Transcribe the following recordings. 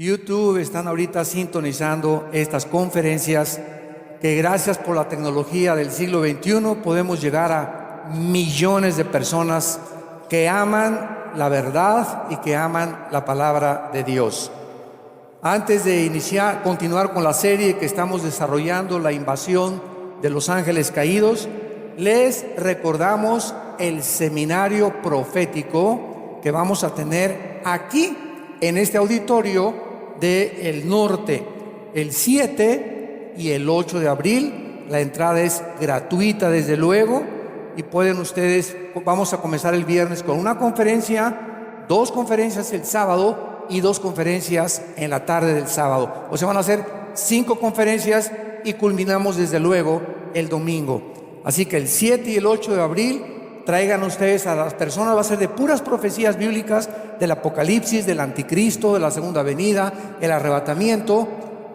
YouTube están ahorita sintonizando estas conferencias que gracias por la tecnología del siglo XXI podemos llegar a millones de personas que aman la verdad y que aman la palabra de Dios. Antes de continuar con la serie que estamos desarrollando, la invasión de los ángeles caídos, les recordamos el seminario profético que vamos a tener aquí en este auditorio del norte, el 7 y el 8 de abril. La entrada es gratuita, desde luego, y pueden ustedes, vamos a comenzar el viernes con una conferencia, 2 conferencias el sábado y 2 conferencias en la tarde del sábado. O sea, van a ser 5 conferencias y culminamos desde luego el domingo. Así que el 7 y el 8 de abril traigan ustedes a las personas, va a ser de puras profecías bíblicas del Apocalipsis, del Anticristo, de la segunda venida, el arrebatamiento,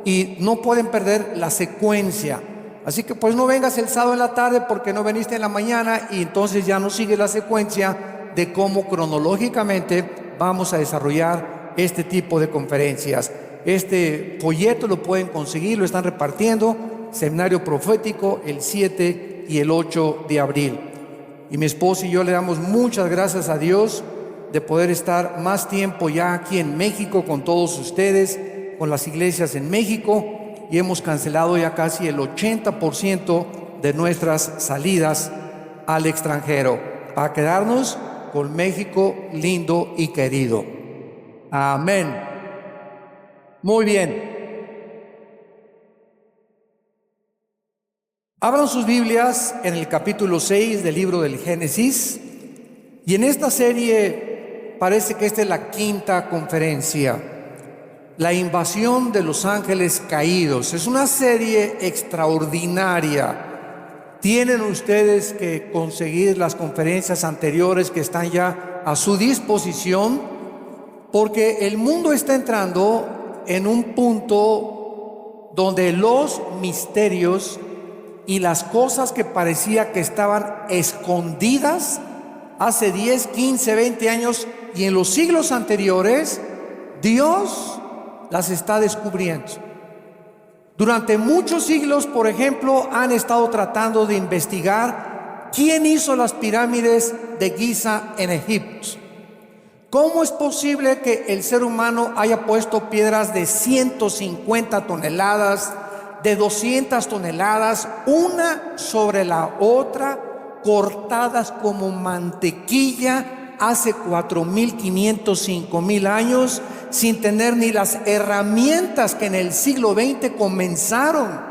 y no pueden perder la secuencia. Así que pues no vengas el sábado en la tarde porque no viniste en la mañana y entonces ya no sigue la secuencia de cómo cronológicamente vamos a desarrollar este tipo de conferencias. Este folleto lo pueden conseguir, lo están repartiendo, seminario profético el 7 y el 8 de abril. Y mi esposa y yo le damos muchas gracias a Dios de poder estar más tiempo ya aquí en México con todos ustedes, con las iglesias en México, y hemos cancelado ya casi el 80% de nuestras salidas al extranjero para quedarnos con México lindo y querido. Amén. Muy bien. Abran sus Biblias en el capítulo 6 del libro del Génesis, y en esta serie parece que esta es la 5ª conferencia, la invasión de los ángeles caídos. Es una serie extraordinaria. Tienen ustedes que conseguir las conferencias anteriores que están ya a su disposición, porque el mundo está entrando en un punto donde los misterios y las cosas que parecía que estaban escondidas hace 10, 15, 20 años y en los siglos anteriores, Dios las está descubriendo. Durante muchos siglos, por ejemplo, han estado tratando de investigar quién hizo las pirámides de Giza en Egipto. ¿Cómo es posible que el ser humano haya puesto piedras de 150 toneladas, de 200 toneladas, una sobre la otra, cortadas como mantequilla hace 4.500, 5.000 años, sin tener ni las herramientas que en el siglo XX comenzaron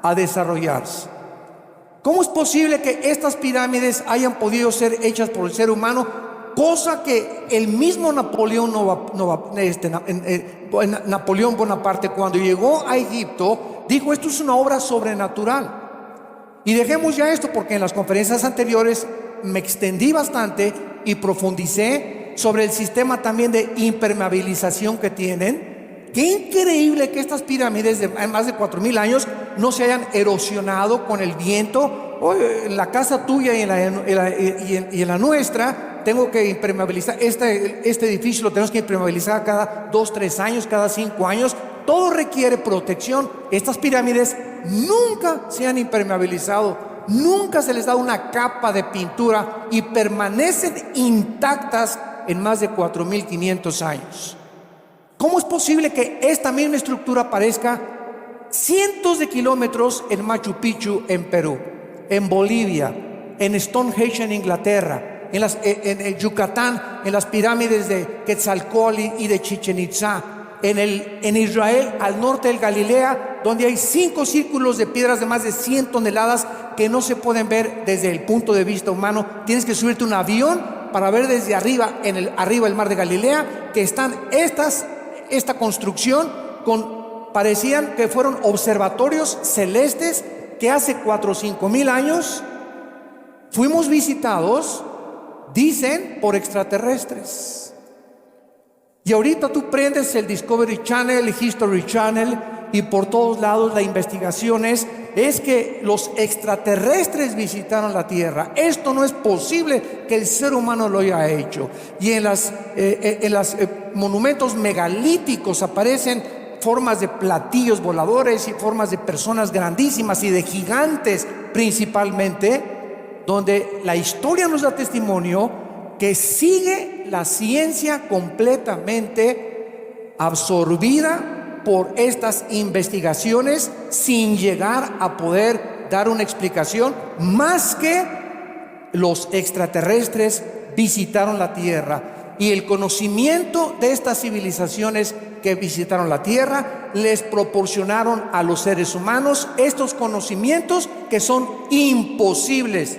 a desarrollarse? ¿Cómo es posible que estas pirámides hayan podido ser hechas por el ser humano? Cosa que el mismo Napoleón Bonaparte, cuando llegó a Egipto, dijo: esto es una obra sobrenatural. Y dejemos ya esto, porque en las conferencias anteriores me extendí bastante y profundicé sobre el sistema también de impermeabilización que tienen. Qué increíble que estas pirámides de más de 4.000 años no se hayan erosionado con el viento. En la casa tuya y en la nuestra tengo que impermeabilizar. Este edificio lo tenemos que impermeabilizar cada 2, 3 años, cada 5 años. Todo requiere protección. Estas pirámides nunca se han impermeabilizado, nunca se les da una capa de pintura y permanecen intactas en más de 4.500 años. ¿Cómo es posible que esta misma estructura aparezca cientos de kilómetros en Machu Picchu en Perú, en Bolivia, en Stonehenge en Inglaterra, en Yucatán, en las pirámides de Quetzalcóatl y de Chichén Itzá, en Israel, al norte del Galilea, donde hay 5 círculos de piedras de más de 100 toneladas que no se pueden ver desde el punto de vista humano? Tienes que subirte a un avión para ver desde arriba, arriba del mar de Galilea, que están esta construcción parecían que fueron observatorios celestes que hace 4 o 5 mil años fuimos visitados, dicen, por extraterrestres. Y ahorita tú prendes el Discovery Channel, el History Channel, y por todos lados la investigación es es que los extraterrestres visitaron la tierra. Esto no es posible que el ser humano lo haya hecho. Y en los monumentos megalíticos aparecen formas de platillos voladores y formas de personas grandísimas y de gigantes principalmente, donde la historia nos da testimonio que sigue la ciencia completamente absorbida por estas investigaciones sin llegar a poder dar una explicación más que los extraterrestres visitaron la tierra, y el conocimiento de estas civilizaciones que visitaron la tierra les proporcionaron a los seres humanos estos conocimientos que son imposibles.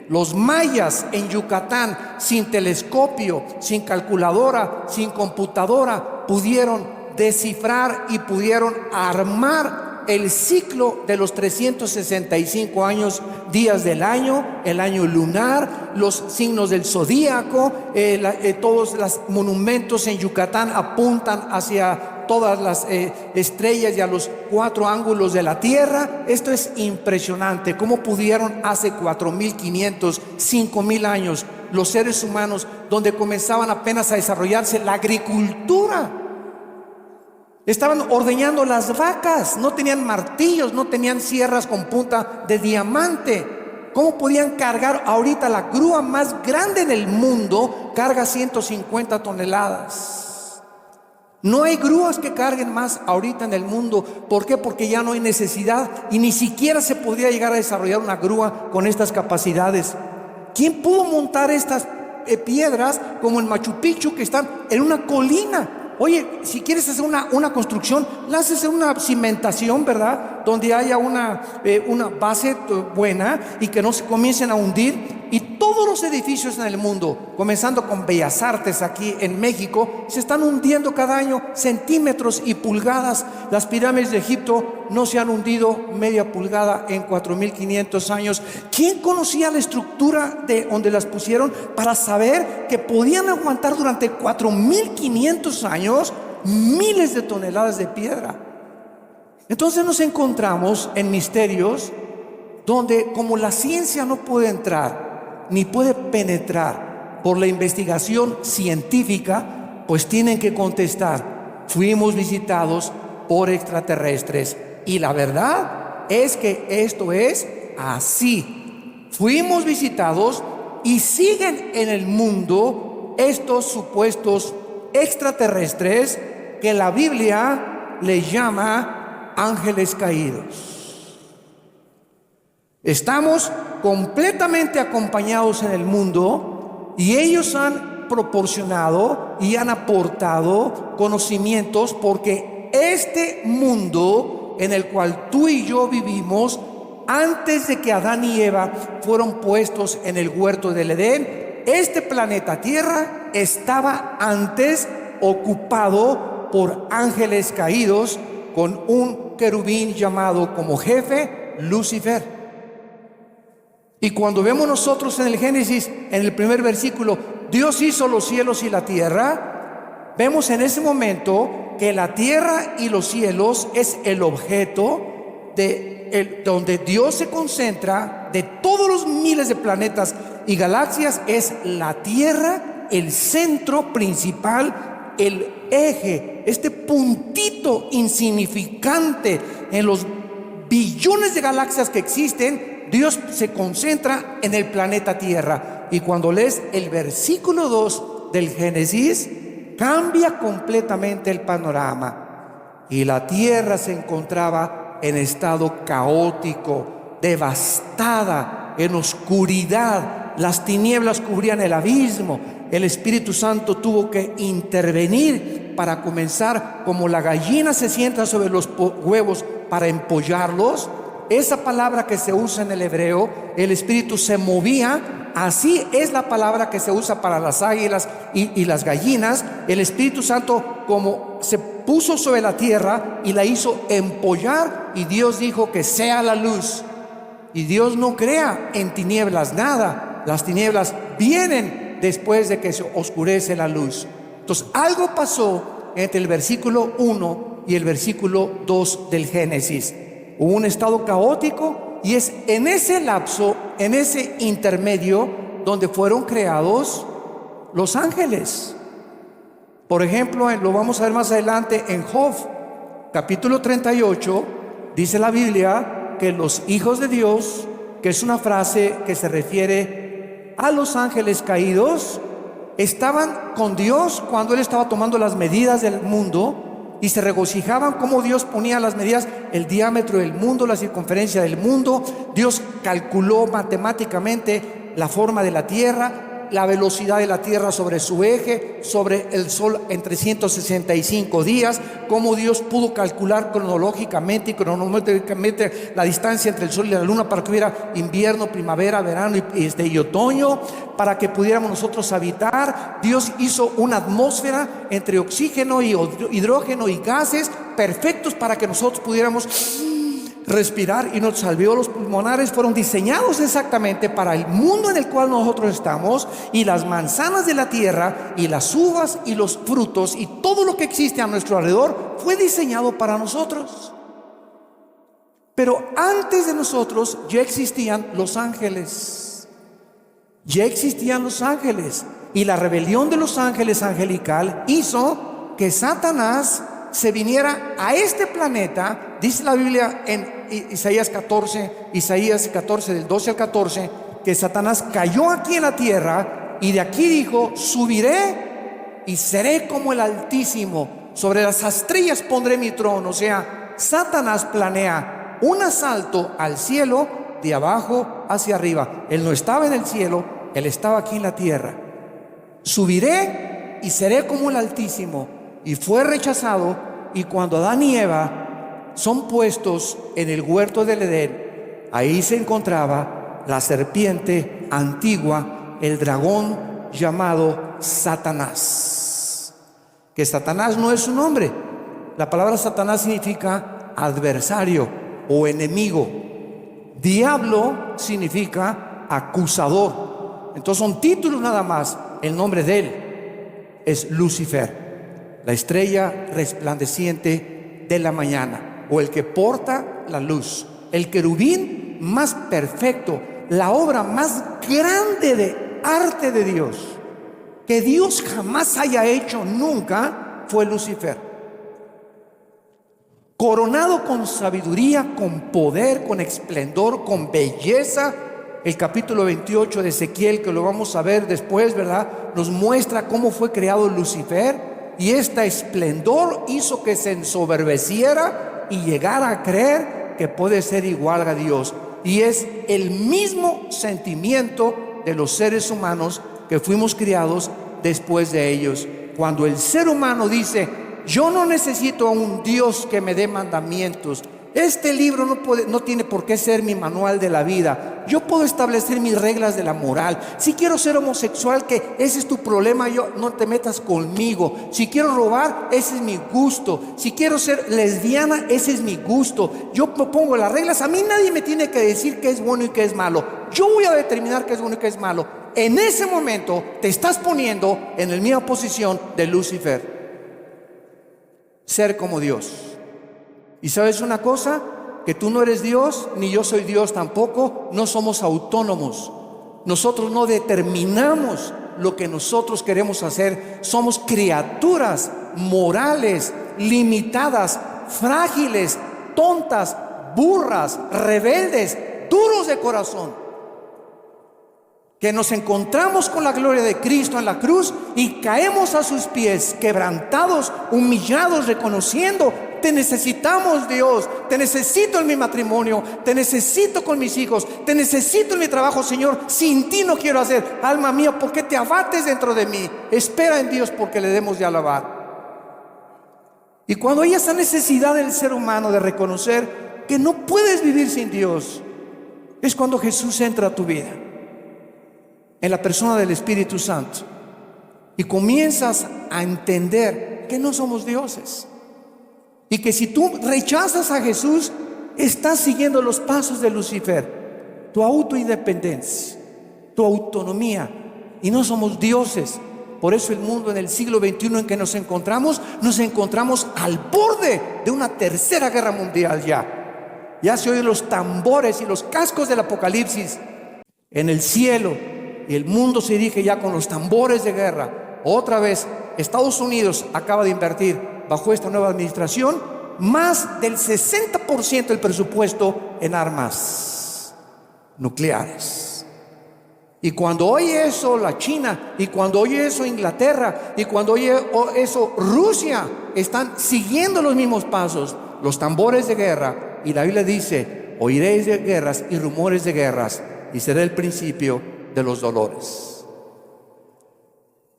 Los mayas en Yucatán, sin telescopio, sin calculadora, sin computadora, pudieron descifrar y pudieron armar el ciclo de los 365 días del año, el año lunar, los signos del zodíaco. Todos los monumentos en Yucatán apuntan hacia todas las estrellas y a los 4 ángulos de la tierra. Esto es impresionante, cómo pudieron hace 4.500, 5.000 años los seres humanos, donde comenzaban apenas a desarrollarse la agricultura. Estaban ordeñando las vacas, no tenían martillos, no tenían sierras con punta de diamante. ¿Cómo podían cargar? Ahorita la grúa más grande en el mundo carga 150 toneladas. No hay grúas que carguen más ahorita en el mundo. ¿Por qué? Porque ya no hay necesidad, y ni siquiera se podría llegar a desarrollar una grúa con estas capacidades. ¿Quién pudo montar estas piedras como en Machu Picchu, que están en una colina? Oye, si quieres hacer una construcción, la haces en una cimentación, ¿verdad? Donde haya una base buena y que no se comiencen a hundir. Y todos los edificios en el mundo, comenzando con Bellas Artes aquí en México, se están hundiendo cada año centímetros y pulgadas. Las pirámides de Egipto no se han hundido media pulgada en 4.500 años. ¿Quién conocía la estructura de donde las pusieron para saber que podían aguantar durante 4.500 años miles de toneladas de piedra? Entonces nos encontramos en misterios donde, como la ciencia no puede entrar ni puede penetrar por la investigación científica, pues tienen que contestar: fuimos visitados por extraterrestres. Y la verdad es que esto es así. Fuimos visitados, y siguen en el mundo estos supuestos extraterrestres que la Biblia les llama ángeles caídos. Estamos completamente acompañados en el mundo, y ellos han proporcionado y han aportado conocimientos, porque este mundo en el cual tú y yo vivimos, antes de que Adán y Eva fueron puestos en el huerto del Edén, este planeta Tierra estaba antes ocupado por ángeles caídos, con un querubín llamado como jefe Lucifer. Y cuando vemos nosotros en el Génesis, en el primer versículo, Dios hizo los cielos y la tierra, vemos en ese momento que la tierra y los cielos es el objeto donde Dios se concentra. De todos los miles de planetas y galaxias, es la tierra el centro principal, el eje, este puntito insignificante en los billones de galaxias que existen. Dios se concentra en el planeta Tierra. Y cuando lees el versículo 2 del Génesis, cambia completamente el panorama. Y la tierra se encontraba en estado caótico, devastada, en oscuridad. Las tinieblas cubrían el abismo. El Espíritu Santo tuvo que intervenir para comenzar, como la gallina se sienta sobre los huevos para empollarlos. Esa palabra que se usa en el hebreo, el Espíritu se movía. Así es la palabra que se usa para las águilas y las gallinas. El Espíritu Santo, como se puso sobre la tierra y la hizo empollar, y Dios dijo que sea la luz. Y Dios no crea en tinieblas nada. Las tinieblas vienen después de que se oscurece la luz. Entonces algo pasó entre el versículo 1 y el versículo 2 del Génesis. hubo un estado caótico, y es en ese lapso, en ese intermedio, donde fueron creados los ángeles. Por ejemplo, lo vamos a ver más adelante en Job, capítulo 38, dice la Biblia que los hijos de Dios, que es una frase que se refiere a los ángeles caídos, estaban con Dios cuando Él estaba tomando las medidas del mundo, y se regocijaban como Dios ponía las medidas, el diámetro del mundo, la circunferencia del mundo. Dios calculó matemáticamente la forma de la tierra, la velocidad de la tierra sobre su eje, sobre el sol en 365 días, cómo Dios pudo calcular cronológicamente y cronológicamente la distancia entre el sol y la luna para que hubiera invierno, primavera, verano y otoño, para que pudiéramos nosotros habitar. Dios hizo una atmósfera entre oxígeno y hidrógeno y gases perfectos para que nosotros pudiéramos respirar, y nuestros alvéolos pulmonares fueron diseñados exactamente para el mundo en el cual nosotros estamos, y las manzanas de la tierra y las uvas y los frutos y todo lo que existe a nuestro alrededor fue diseñado para nosotros. Pero antes de nosotros ya existían los ángeles. Ya existían los ángeles, y la rebelión de los ángeles angelical hizo que Satanás se viniera a este planeta. Dice la Biblia en Isaías 14 del 12 al 14, que Satanás cayó aquí en la tierra, y de aquí dijo: subiré y seré como el Altísimo, sobre las estrellas pondré mi trono. O sea, Satanás planea un asalto al cielo de abajo hacia arriba. Él no estaba en el cielo, él estaba aquí en la tierra. Subiré y seré como el Altísimo. Y fue rechazado, y cuando Adán y Eva son puestos en el huerto del Edén, ahí se encontraba la serpiente antigua, el dragón llamado Satanás. Que Satanás no es su nombre. La palabra Satanás significa adversario o enemigo. Diablo significa acusador. Entonces son títulos nada más. El nombre de él es Lucifer, la estrella resplandeciente de la mañana, o el que porta la luz, el querubín más perfecto, la obra más grande de arte de Dios que Dios jamás haya hecho nunca, fue Lucifer. Coronado con sabiduría, con poder, con esplendor, con belleza. El capítulo 28 de Ezequiel, que lo vamos a ver después, ¿verdad?, nos muestra cómo fue creado Lucifer, y este esplendor hizo que se ensoberbeciera y llegara a creer que puede ser igual a Dios. Y es el mismo sentimiento de los seres humanos que fuimos criados después de ellos. Cuando el ser humano dice: yo no necesito a un Dios que me dé mandamientos, este libro no tiene por qué ser mi manual de la vida, yo puedo establecer mis reglas de la moral. Si quiero ser homosexual, que ese es tu problema, yo no te metas conmigo. Si quiero robar, ese es mi gusto. Si quiero ser lesbiana, ese es mi gusto. Yo pongo las reglas. A mí nadie me tiene que decir qué es bueno y qué es malo. Yo voy a determinar qué es bueno y qué es malo. En ese momento te estás poniendo en la misma posición de Lucifer, ser como Dios. Y sabes una cosa, que tú no eres Dios, ni yo soy Dios tampoco. No somos autónomos. Nosotros no determinamos lo que nosotros queremos hacer. Somos criaturas morales, limitadas, frágiles, tontas, burras, rebeldes, duros de corazón, que nos encontramos con la gloria de Cristo en la cruz y caemos a sus pies, quebrantados, humillados, reconociendo: te necesitamos, Dios, te necesito en mi matrimonio, te necesito con mis hijos, te necesito en mi trabajo, Señor. Sin ti no quiero hacer. Alma mía, ¿por qué te abates dentro de mí? Espera en Dios, porque le debemos de alabar. Y cuando hay esa necesidad del ser humano de reconocer que no puedes vivir sin Dios, es cuando Jesús entra a tu vida, en la persona del Espíritu Santo, y comienzas a entender que no somos dioses, y que si tú rechazas a Jesús, estás siguiendo los pasos de Lucifer, tu autoindependencia, tu autonomía, y no somos dioses. Por eso el mundo en el siglo XXI en que nos encontramos al borde de una tercera guerra mundial ya. Ya se oyen los tambores y los cascos del Apocalipsis en el cielo, y el mundo se dirige ya con los tambores de guerra. Otra vez, Estados Unidos acaba de invertir bajo esta nueva administración más del 60% del presupuesto en armas nucleares. Y cuando oye eso la China, y cuando oye eso Inglaterra, y cuando oye eso Rusia, están siguiendo los mismos pasos, los tambores de guerra. Y la Biblia dice: oiréis de guerras y rumores de guerras, y será el principio de los dolores.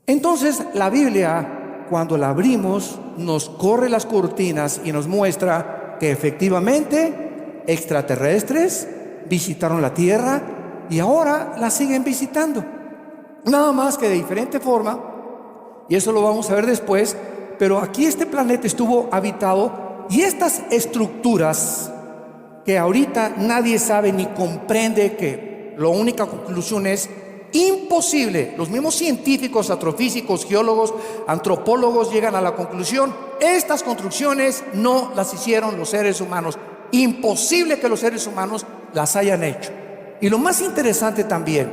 Entonces la Biblia, cuando la abrimos, nos corre las cortinas y nos muestra que efectivamente extraterrestres visitaron la tierra y ahora la siguen visitando, nada más que de diferente forma, y eso lo vamos a ver después. Pero aquí este planeta estuvo habitado, y estas estructuras que ahorita nadie sabe ni comprende, que la única conclusión es imposible. Los mismos científicos, astrofísicos, geólogos, antropólogos llegan a la conclusión: estas construcciones no las hicieron los seres humanos. Imposible que los seres humanos las hayan hecho. Y lo más interesante también,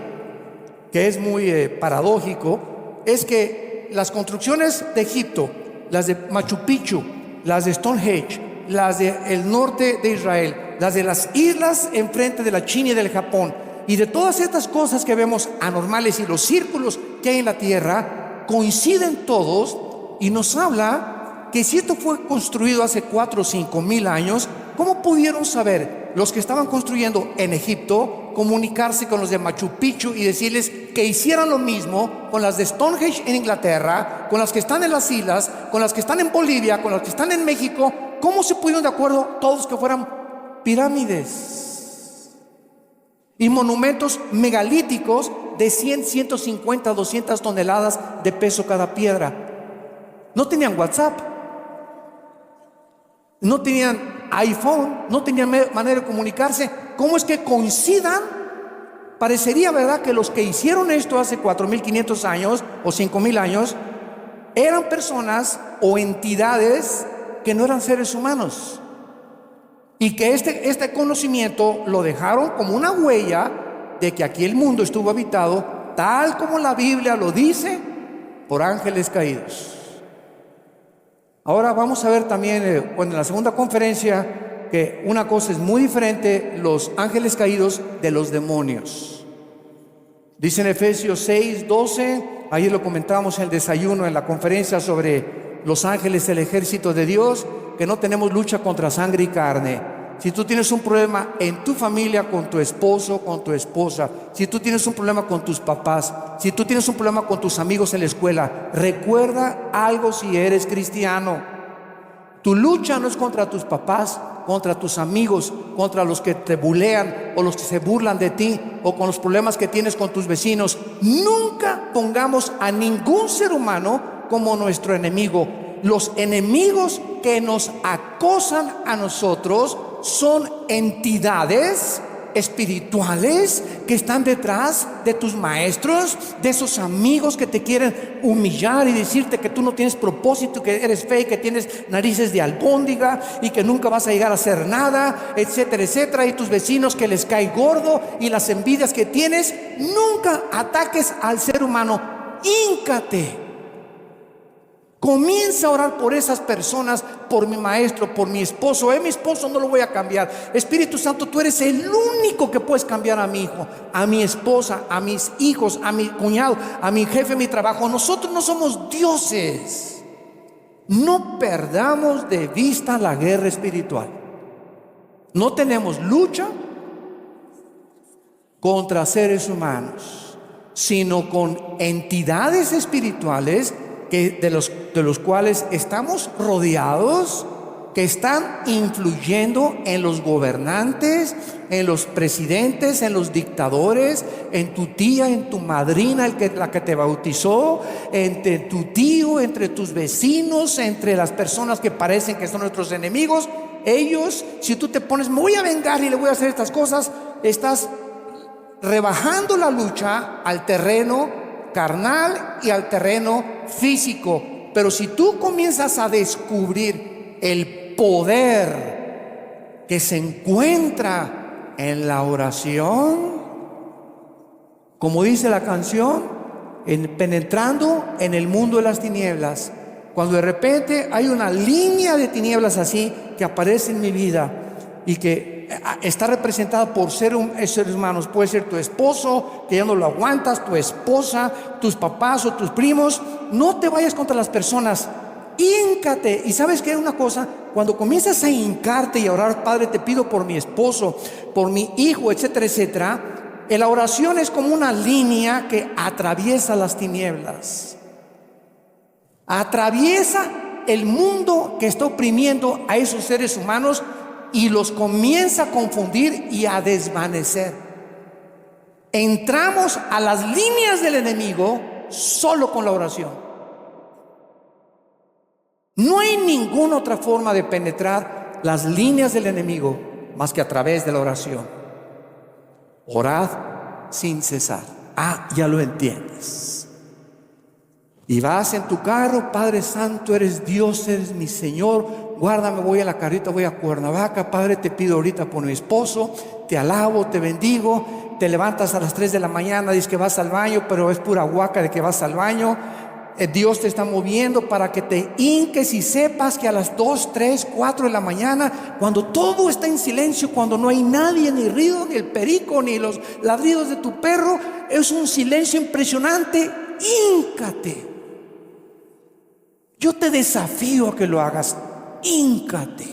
que es muy paradójico, es que las construcciones de Egipto, las de Machu Picchu, las de Stonehenge, las del norte de Israel, las de las islas enfrente de la China y del Japón, y de todas estas cosas que vemos anormales y los círculos que hay en la tierra, coinciden todos, y nos habla que si esto fue construido hace 4 o 5 mil años, ¿cómo pudieron saber los que estaban construyendo en Egipto comunicarse con los de Machu Picchu y decirles que hicieran lo mismo con las de Stonehenge en Inglaterra, con las que están en las islas, con las que están en Bolivia, con las que están en México? ¿Cómo se pudieron de acuerdo todos que fueran pirámides y monumentos megalíticos de 100, 150, 200 toneladas de peso cada piedra? No tenían WhatsApp, no tenían iPhone, no tenían manera de comunicarse. ¿Cómo es que coincidan? Parecería, ¿verdad?, que los que hicieron esto hace 4.500 años o 5.000 años eran personas o entidades que no eran seres humanos, y que este conocimiento lo dejaron como una huella de que aquí el mundo estuvo habitado, tal como la Biblia lo dice, por ángeles caídos. Ahora vamos a ver también, en la segunda conferencia, que una cosa es muy diferente: los ángeles caídos de los demonios. Dice en Efesios 6:12, ayer lo comentábamos en el desayuno, en la conferencia sobre los ángeles, el ejército de Dios, que no tenemos lucha contra sangre y carne. Si tú tienes un problema en tu familia, con tu esposo, con tu esposa, si tú tienes un problema con tus papás, si tú tienes un problema con tus amigos en la escuela, recuerda algo: si eres cristiano, tu lucha no es contra tus papás, contra tus amigos, contra los que te bulean o los que se burlan de ti, o con los problemas que tienes con tus vecinos. Nunca pongamos a ningún ser humano como nuestro enemigo. Los enemigos que nos acosan a nosotros son entidades espirituales que están detrás de tus maestros, de esos amigos que te quieren humillar y decirte que tú no tienes propósito, que eres fake, que tienes narices de albóndiga y que nunca vas a llegar a hacer nada, etcétera, etcétera. Y tus vecinos que les cae gordo, y las envidias que tienes. Nunca ataques al ser humano. Híncate. Comienza a orar por esas personas, por mi maestro, por mi esposo. Mi esposo no lo voy a cambiar. Espíritu Santo, tú eres el único que puedes cambiar a mi hijo, a mi esposa, a mis hijos, a mi cuñado, a mi jefe en mi trabajo. Nosotros no somos dioses. No perdamos de vista la guerra espiritual. No tenemos lucha contra seres humanos, sino con entidades espirituales de los cuales estamos rodeados, que están influyendo en los gobernantes, en los presidentes, en los dictadores, en tu tía, en tu madrina, la que te bautizó, entre tu tío, entre tus vecinos, entre las personas que parecen que son nuestros enemigos. Ellos, si tú te pones, me voy a vengar y le voy a hacer estas cosas, estás rebajando la lucha al terreno carnal y al terreno físico. Pero si tú comienzas a descubrir el poder que se encuentra en la oración, como dice la canción, penetrando en el mundo de las tinieblas. Cuando de repente hay una línea de tinieblas así que aparece en mi vida y que está representada por seres humanos. Puede ser tu esposo, que ya no lo aguantas, tu esposa, tus papás o tus primos. No te vayas contra las personas. Híncate. Y sabes que hay una cosa, cuando comienzas a hincarte y a orar: Padre, te pido por mi esposo, por mi hijo, etcétera, etcétera. La oración es como una línea que atraviesa las tinieblas, atraviesa el mundo que está oprimiendo a esos seres humanos y los comienza a confundir y a desvanecer. Entramos a las líneas del enemigo solo con la oración. No hay ninguna otra forma de penetrar las líneas del enemigo más que a través de la oración. Orad sin cesar. Ya lo entiendes. Y vas en tu carro: Padre Santo, eres Dios, eres mi Señor. Guárdame, voy a la carreta, voy a Cuernavaca. Padre, te pido ahorita por mi esposo. Te alabo, te bendigo. Te levantas a las 3 de la mañana, dices que vas al baño, pero es pura guaca de que vas al baño. Dios te está moviendo para que te hinques y sepas que a las 2, 3, 4 de la mañana, cuando todo está en silencio, cuando no hay nadie, ni ruido, ni el perico, ni los ladridos de tu perro, es un silencio impresionante. Híncate. Yo te desafío a que lo hagas. Híncate.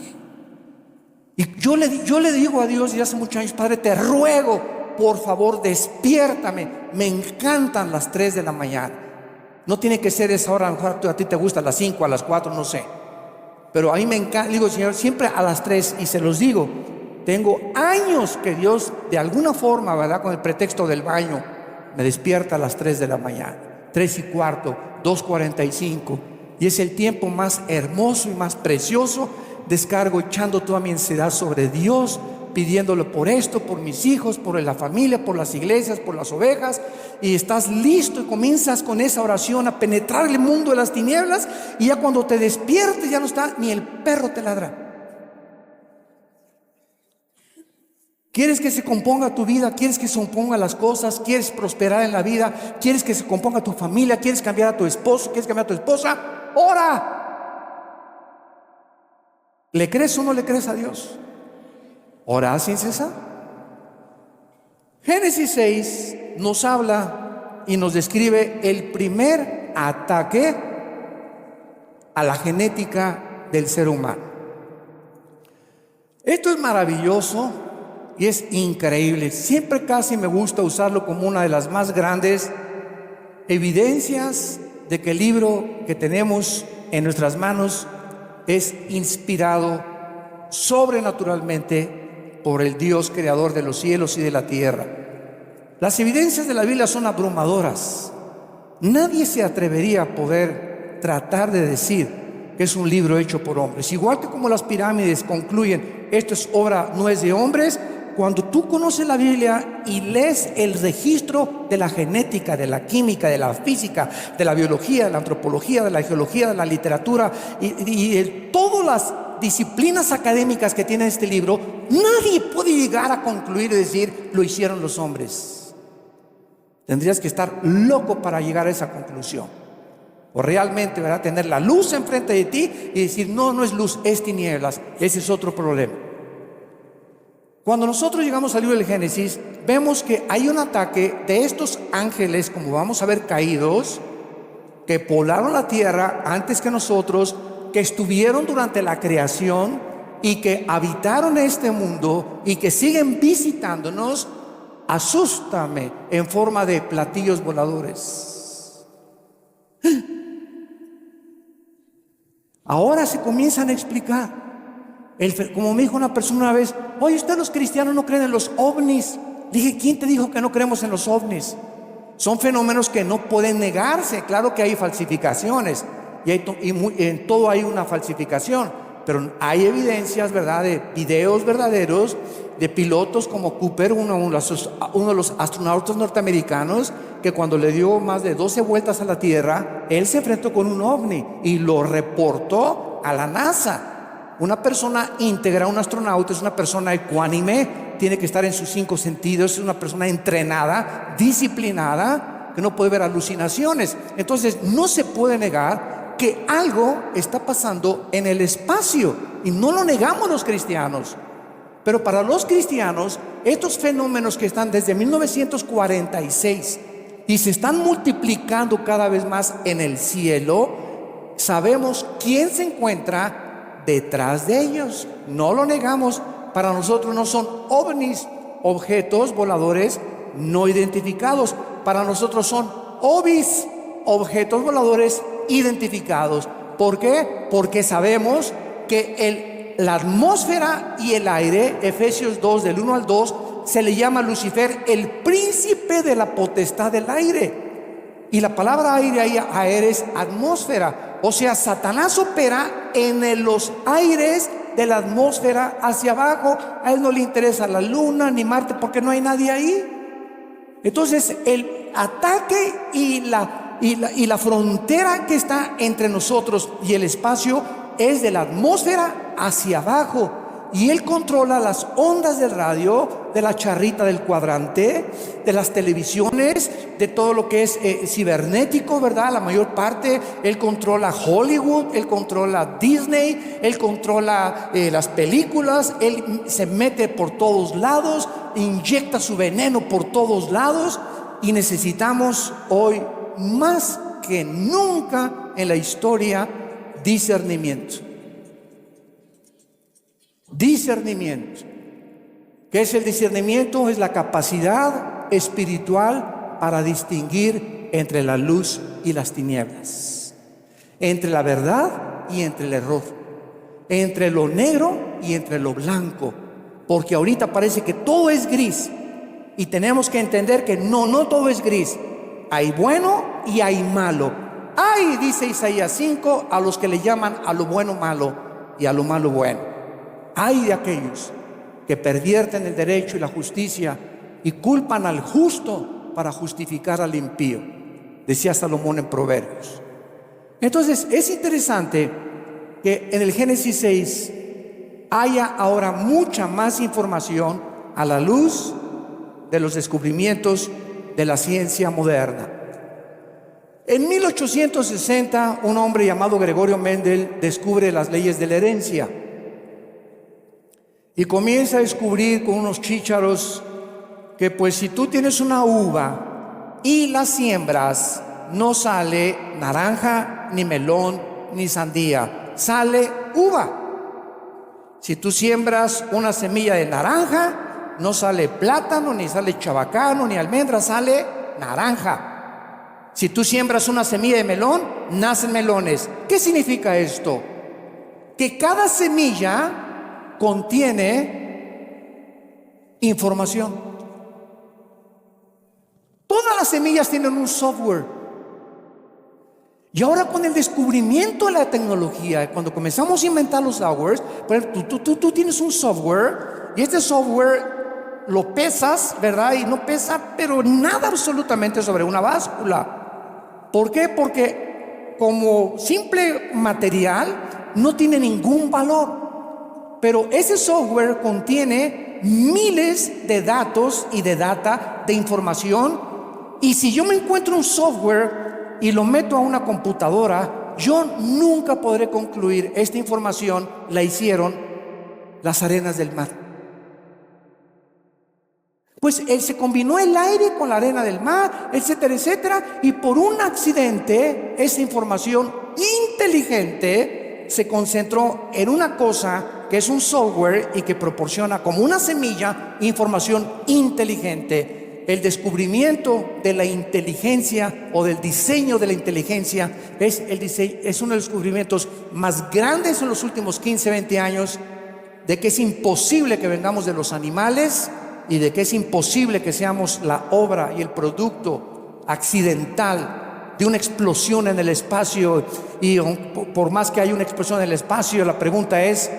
Y yo le digo a Dios, y hace muchos años: Padre, te ruego, por favor, despiértame. Me encantan las 3 de la mañana. No tiene que ser esa hora, a lo mejor a ti te gusta a las 5, a las 4, no sé. Pero a mí me encanta. Digo: Señor, siempre a las 3. Y se los digo, tengo años que Dios, de alguna forma, ¿verdad?, con el pretexto del baño, me despierta a las 3 de la mañana. 3 y cuarto, 2:45. Y es el tiempo más hermoso y más precioso. Descargo echando toda mi ansiedad sobre Dios, pidiéndole por esto, por mis hijos, por la familia, por las iglesias, por las ovejas. Y estás listo y comienzas con esa oración a penetrar el mundo de las tinieblas. Y ya cuando te despiertes, ya no está, ni el perro te ladra. ¿Quieres que se componga tu vida? ¿Quieres que se compongan las cosas? ¿Quieres prosperar en la vida? ¿Quieres que se componga tu familia? ¿Quieres cambiar a tu esposo? ¿Quieres cambiar a tu esposa? ¡Ora! ¿Le crees o no le crees a Dios? Ora sin cesar. Génesis 6 nos habla y nos describe el primer ataque a la genética del ser humano. Esto es maravilloso y es increíble. Siempre casi me gusta usarlo como una de las más grandes evidencias de que el libro que tenemos en nuestras manos es inspirado sobrenaturalmente por el Dios creador de los cielos y de la tierra. Las evidencias de la Biblia son abrumadoras. Nadie se atrevería a poder tratar de decir que es un libro hecho por hombres. Igual que como las pirámides concluyen, esto es obra, no es de hombres. Cuando tú conoces la Biblia y lees el registro de la genética, de la química, de la física, de la biología, de la antropología, de la geología, de la literatura y todas las disciplinas académicas que tiene este libro, nadie puede llegar a concluir y decir: lo hicieron los hombres. Tendrías que estar loco para llegar a esa conclusión. O realmente, ¿verdad?, tener la luz enfrente de ti y decir: no, no es luz, es tinieblas. Ese es otro problema. Cuando nosotros llegamos al libro del Génesis, vemos que hay un ataque de estos ángeles, como vamos a ver, caídos, que poblaron la tierra antes que nosotros, que estuvieron durante la creación y que habitaron este mundo y que siguen visitándonos. Asústame en forma de platillos voladores. Ahora se comienzan a explicar. Como me dijo una persona una vez: oye, ustedes los cristianos no creen en los ovnis. Dije: ¿quién te dijo que no creemos en los ovnis? Son fenómenos que no pueden negarse. Claro que hay falsificaciones y en todo hay una falsificación, pero hay evidencias, ¿verdad?, de videos verdaderos de pilotos como Cooper, uno de los astronautas norteamericanos, que cuando le dio más de 12 vueltas a la Tierra, él se enfrentó con un ovni y lo reportó a la NASA. Una persona íntegra, un astronauta, es una persona ecuánime, tiene que estar en sus 5 sentidos, es una persona entrenada, disciplinada, que no puede ver alucinaciones. Entonces no se puede negar que algo está pasando en el espacio, y no lo negamos los cristianos. Pero para los cristianos, estos fenómenos que están desde 1946 y se están multiplicando cada vez más en el cielo, sabemos quién se encuentra detrás de ellos. No lo negamos. Para nosotros no son ovnis, objetos voladores no identificados. Para nosotros son ovis, objetos voladores identificados. ¿Por qué? Porque sabemos que la atmósfera y el aire, Efesios 2 del 1 al 2, se le llama a Lucifer el príncipe de la potestad del aire. Y la palabra aire ahí es atmósfera. O sea, Satanás opera en los aires de la atmósfera hacia abajo. A él no le interesa la luna ni Marte porque no hay nadie ahí. Entonces el ataque y la frontera que está entre nosotros y el espacio es de la atmósfera hacia abajo, y él controla las ondas del radio, de la charrita del cuadrante, de las televisiones, de todo lo que es cibernético, ¿verdad? La mayor parte. Él controla Hollywood, él controla Disney, él controla las películas, él se mete por todos lados, inyecta su veneno por todos lados, y necesitamos hoy más que nunca en la historia discernimiento. Discernimiento. ¿Qué es el discernimiento? Es la capacidad espiritual para distinguir entre la luz y las tinieblas, entre la verdad y entre el error, entre lo negro y entre lo blanco. Porque ahorita parece que todo es gris, y tenemos que entender que no todo es gris. Hay bueno y hay malo. Ay, dice Isaías 5, a los que le llaman a lo bueno malo y a lo malo bueno. Ay de aquellos que pervierten el derecho y la justicia y culpan al justo para justificar al impío, decía Salomón en Proverbios. Entonces es interesante que en el Génesis 6 haya ahora mucha más información a la luz de los descubrimientos de la ciencia moderna. En 1860, un hombre llamado Gregorio Mendel descubre las leyes de la herencia y comienza a descubrir con unos chícharos que, pues, si tú tienes una uva y la siembras, no sale naranja, ni melón, ni sandía, sale uva. Si tú siembras una semilla de naranja, no sale plátano, ni sale chabacano, ni almendra, sale naranja. Si tú siembras una semilla de melón, nacen melones. ¿Qué significa esto? Que cada semilla contiene información. Todas las semillas tienen un software. Y ahora con el descubrimiento de la tecnología, cuando comenzamos a inventar los softwares, por ejemplo, tú tienes un software, y este software lo pesas, ¿verdad? Y no pesa pero nada absolutamente sobre una báscula. ¿Por qué? Porque como simple material no tiene ningún valor. Pero ese software contiene miles de datos y de data, de información. Y si yo me encuentro un software y lo meto a una computadora, yo nunca podré concluir esta información la hicieron las arenas del mar. Pues él se combinó el aire con la arena del mar, etcétera, etcétera, y por un accidente esa información inteligente se concentró en una cosa que es un software y que proporciona como una semilla información inteligente. El descubrimiento de la inteligencia o del diseño de la inteligencia es uno de los descubrimientos más grandes en los últimos 15, 20 años, de que es imposible que vengamos de los animales y de que es imposible que seamos la obra y el producto accidental de una explosión en el espacio. Y por más que haya una explosión en el espacio, la pregunta es: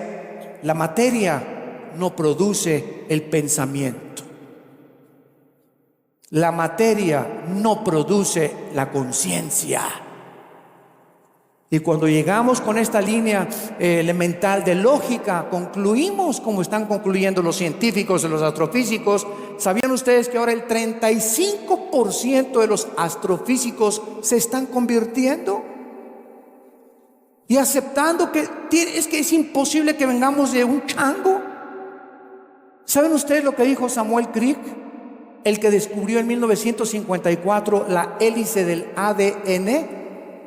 la materia no produce el pensamiento. La materia no produce la conciencia. Y cuando llegamos con esta línea elemental de lógica, concluimos como están concluyendo los científicos y los astrofísicos. ¿Sabían ustedes que ahora el 35% de los astrofísicos se están convirtiendo y aceptando que es imposible que vengamos de un chango? ¿Saben ustedes lo que dijo Samuel Crick, el que descubrió en 1954 la hélice del ADN,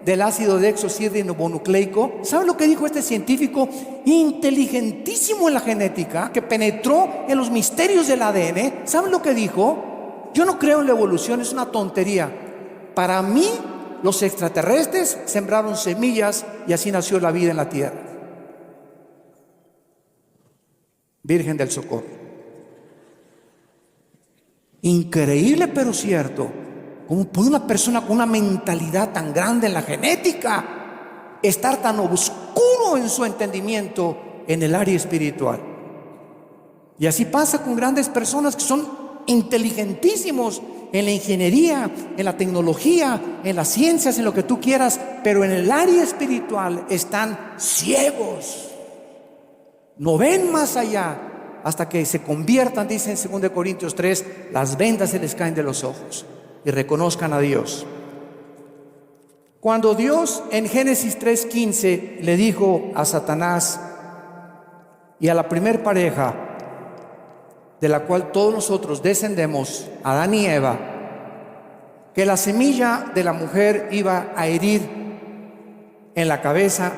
del ácido desoxirribonucleico? ¿Saben lo que dijo este científico inteligentísimo en la genética, que penetró en los misterios del ADN? ¿Saben lo que dijo? Yo no creo en la evolución, es una tontería. Para mí, los extraterrestres sembraron semillas y así nació la vida en la tierra. Virgen del Socorro. Increíble, pero cierto. ¿Cómo puede una persona con una mentalidad tan grande en la genética estar tan oscuro en su entendimiento en el área espiritual? Y así pasa con grandes personas que son inteligentísimos en la ingeniería, en la tecnología, en las ciencias, en lo que tú quieras, pero en el área espiritual están ciegos. No ven más allá hasta que se conviertan, dice en 2 Corintios 3, las vendas se les caen de los ojos y reconozcan a Dios. Cuando Dios en Génesis 3:15 le dijo a Satanás y a la primer pareja de la cual todos nosotros descendemos, Adán y Eva, que la semilla de la mujer iba a herir en la cabeza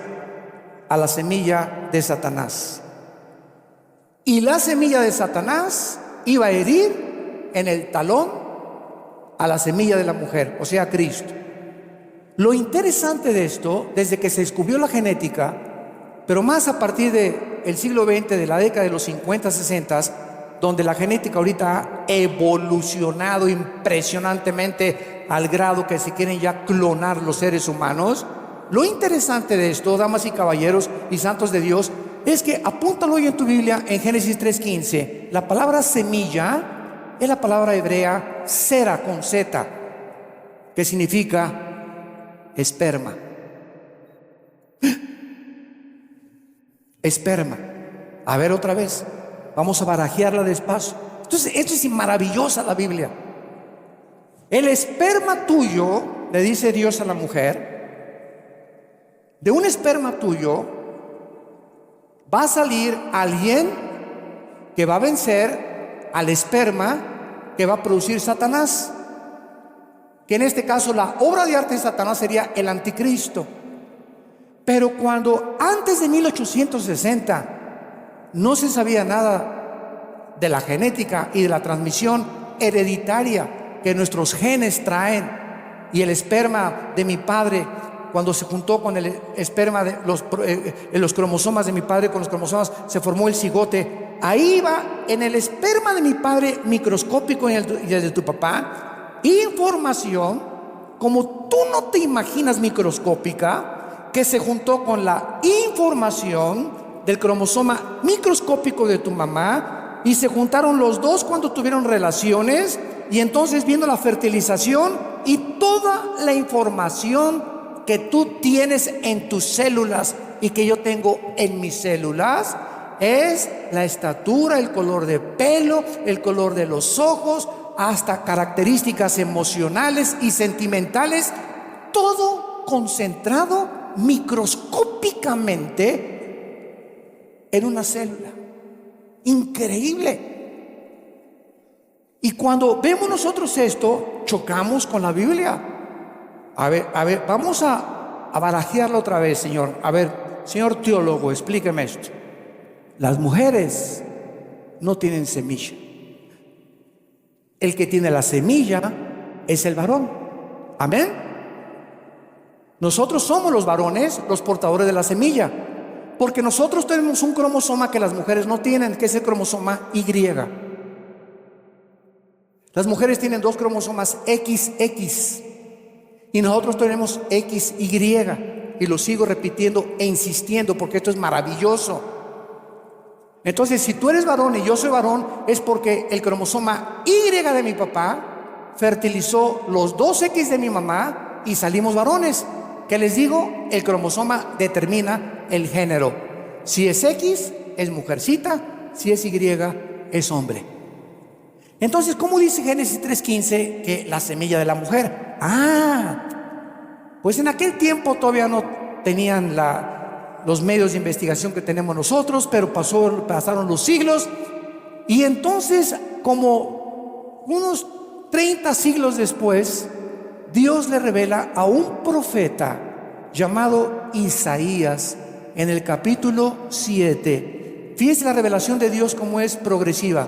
a la semilla de Satanás, y la semilla de Satanás iba a herir en el talón a la semilla de la mujer, o sea, Cristo. Lo interesante de esto, desde que se descubrió la genética, pero más a partir del siglo XX, de la década de los 50, 60, donde la genética ahorita ha evolucionado impresionantemente al grado que se quieren ya clonar los seres humanos. Lo interesante de esto, damas y caballeros y santos de Dios, es que apúntalo hoy en tu Biblia en Génesis 3:15. La palabra semilla es la palabra hebrea sera con Z, que significa esperma. Esperma. A ver otra vez. Vamos a barajearla despacio. Entonces, esto es maravillosa la Biblia. El esperma tuyo, le dice Dios a la mujer, de un esperma tuyo va a salir alguien que va a vencer al esperma que va a producir Satanás, que en este caso la obra de arte de Satanás sería el anticristo. Pero cuando antes de 1860 no se sabía nada de la genética y de la transmisión hereditaria que nuestros genes traen, y el esperma de mi padre, cuando se juntó con el esperma de los cromosomas de mi padre con los cromosomas, se formó el cigote. Ahí va en el esperma de mi padre microscópico y el de tu papá, información como tú no te imaginas microscópica, que se juntó con la información del cromosoma microscópico de tu mamá, y se juntaron los dos cuando tuvieron relaciones, y entonces viendo la fertilización y toda la información que tú tienes en tus células y que yo tengo en mis células, es la estatura, el color de pelo, el color de los ojos, hasta características emocionales y sentimentales, todo concentrado microscópicamente en una célula. Increíble. Y cuando vemos nosotros esto, chocamos con la Biblia. A ver, vamos a barajearlo otra vez, Señor. A ver, señor teólogo, explíqueme esto. Las mujeres no tienen semilla. El que tiene la semilla es el varón. Amén. Nosotros somos los varones, los portadores de la semilla, porque nosotros tenemos un cromosoma que las mujeres no tienen, que es el cromosoma Y. Las mujeres tienen dos cromosomas XX y nosotros tenemos XY, y lo sigo repitiendo e insistiendo porque esto es maravilloso. Entonces, si tú eres varón y yo soy varón, es porque el cromosoma Y de mi papá fertilizó los dos X de mi mamá y salimos varones. ¿Qué les digo? El cromosoma determina el género. Si es X, es mujercita. Si es Y, es hombre. Entonces, ¿cómo dice Génesis 3:15 que la semilla de la mujer? Pues en aquel tiempo todavía no tenían los medios de investigación que tenemos nosotros, pero pasaron los siglos, y entonces, como unos 30 siglos después, Dios le revela a un profeta llamado Isaías en el capítulo 7. Fíjese la revelación de Dios como es progresiva.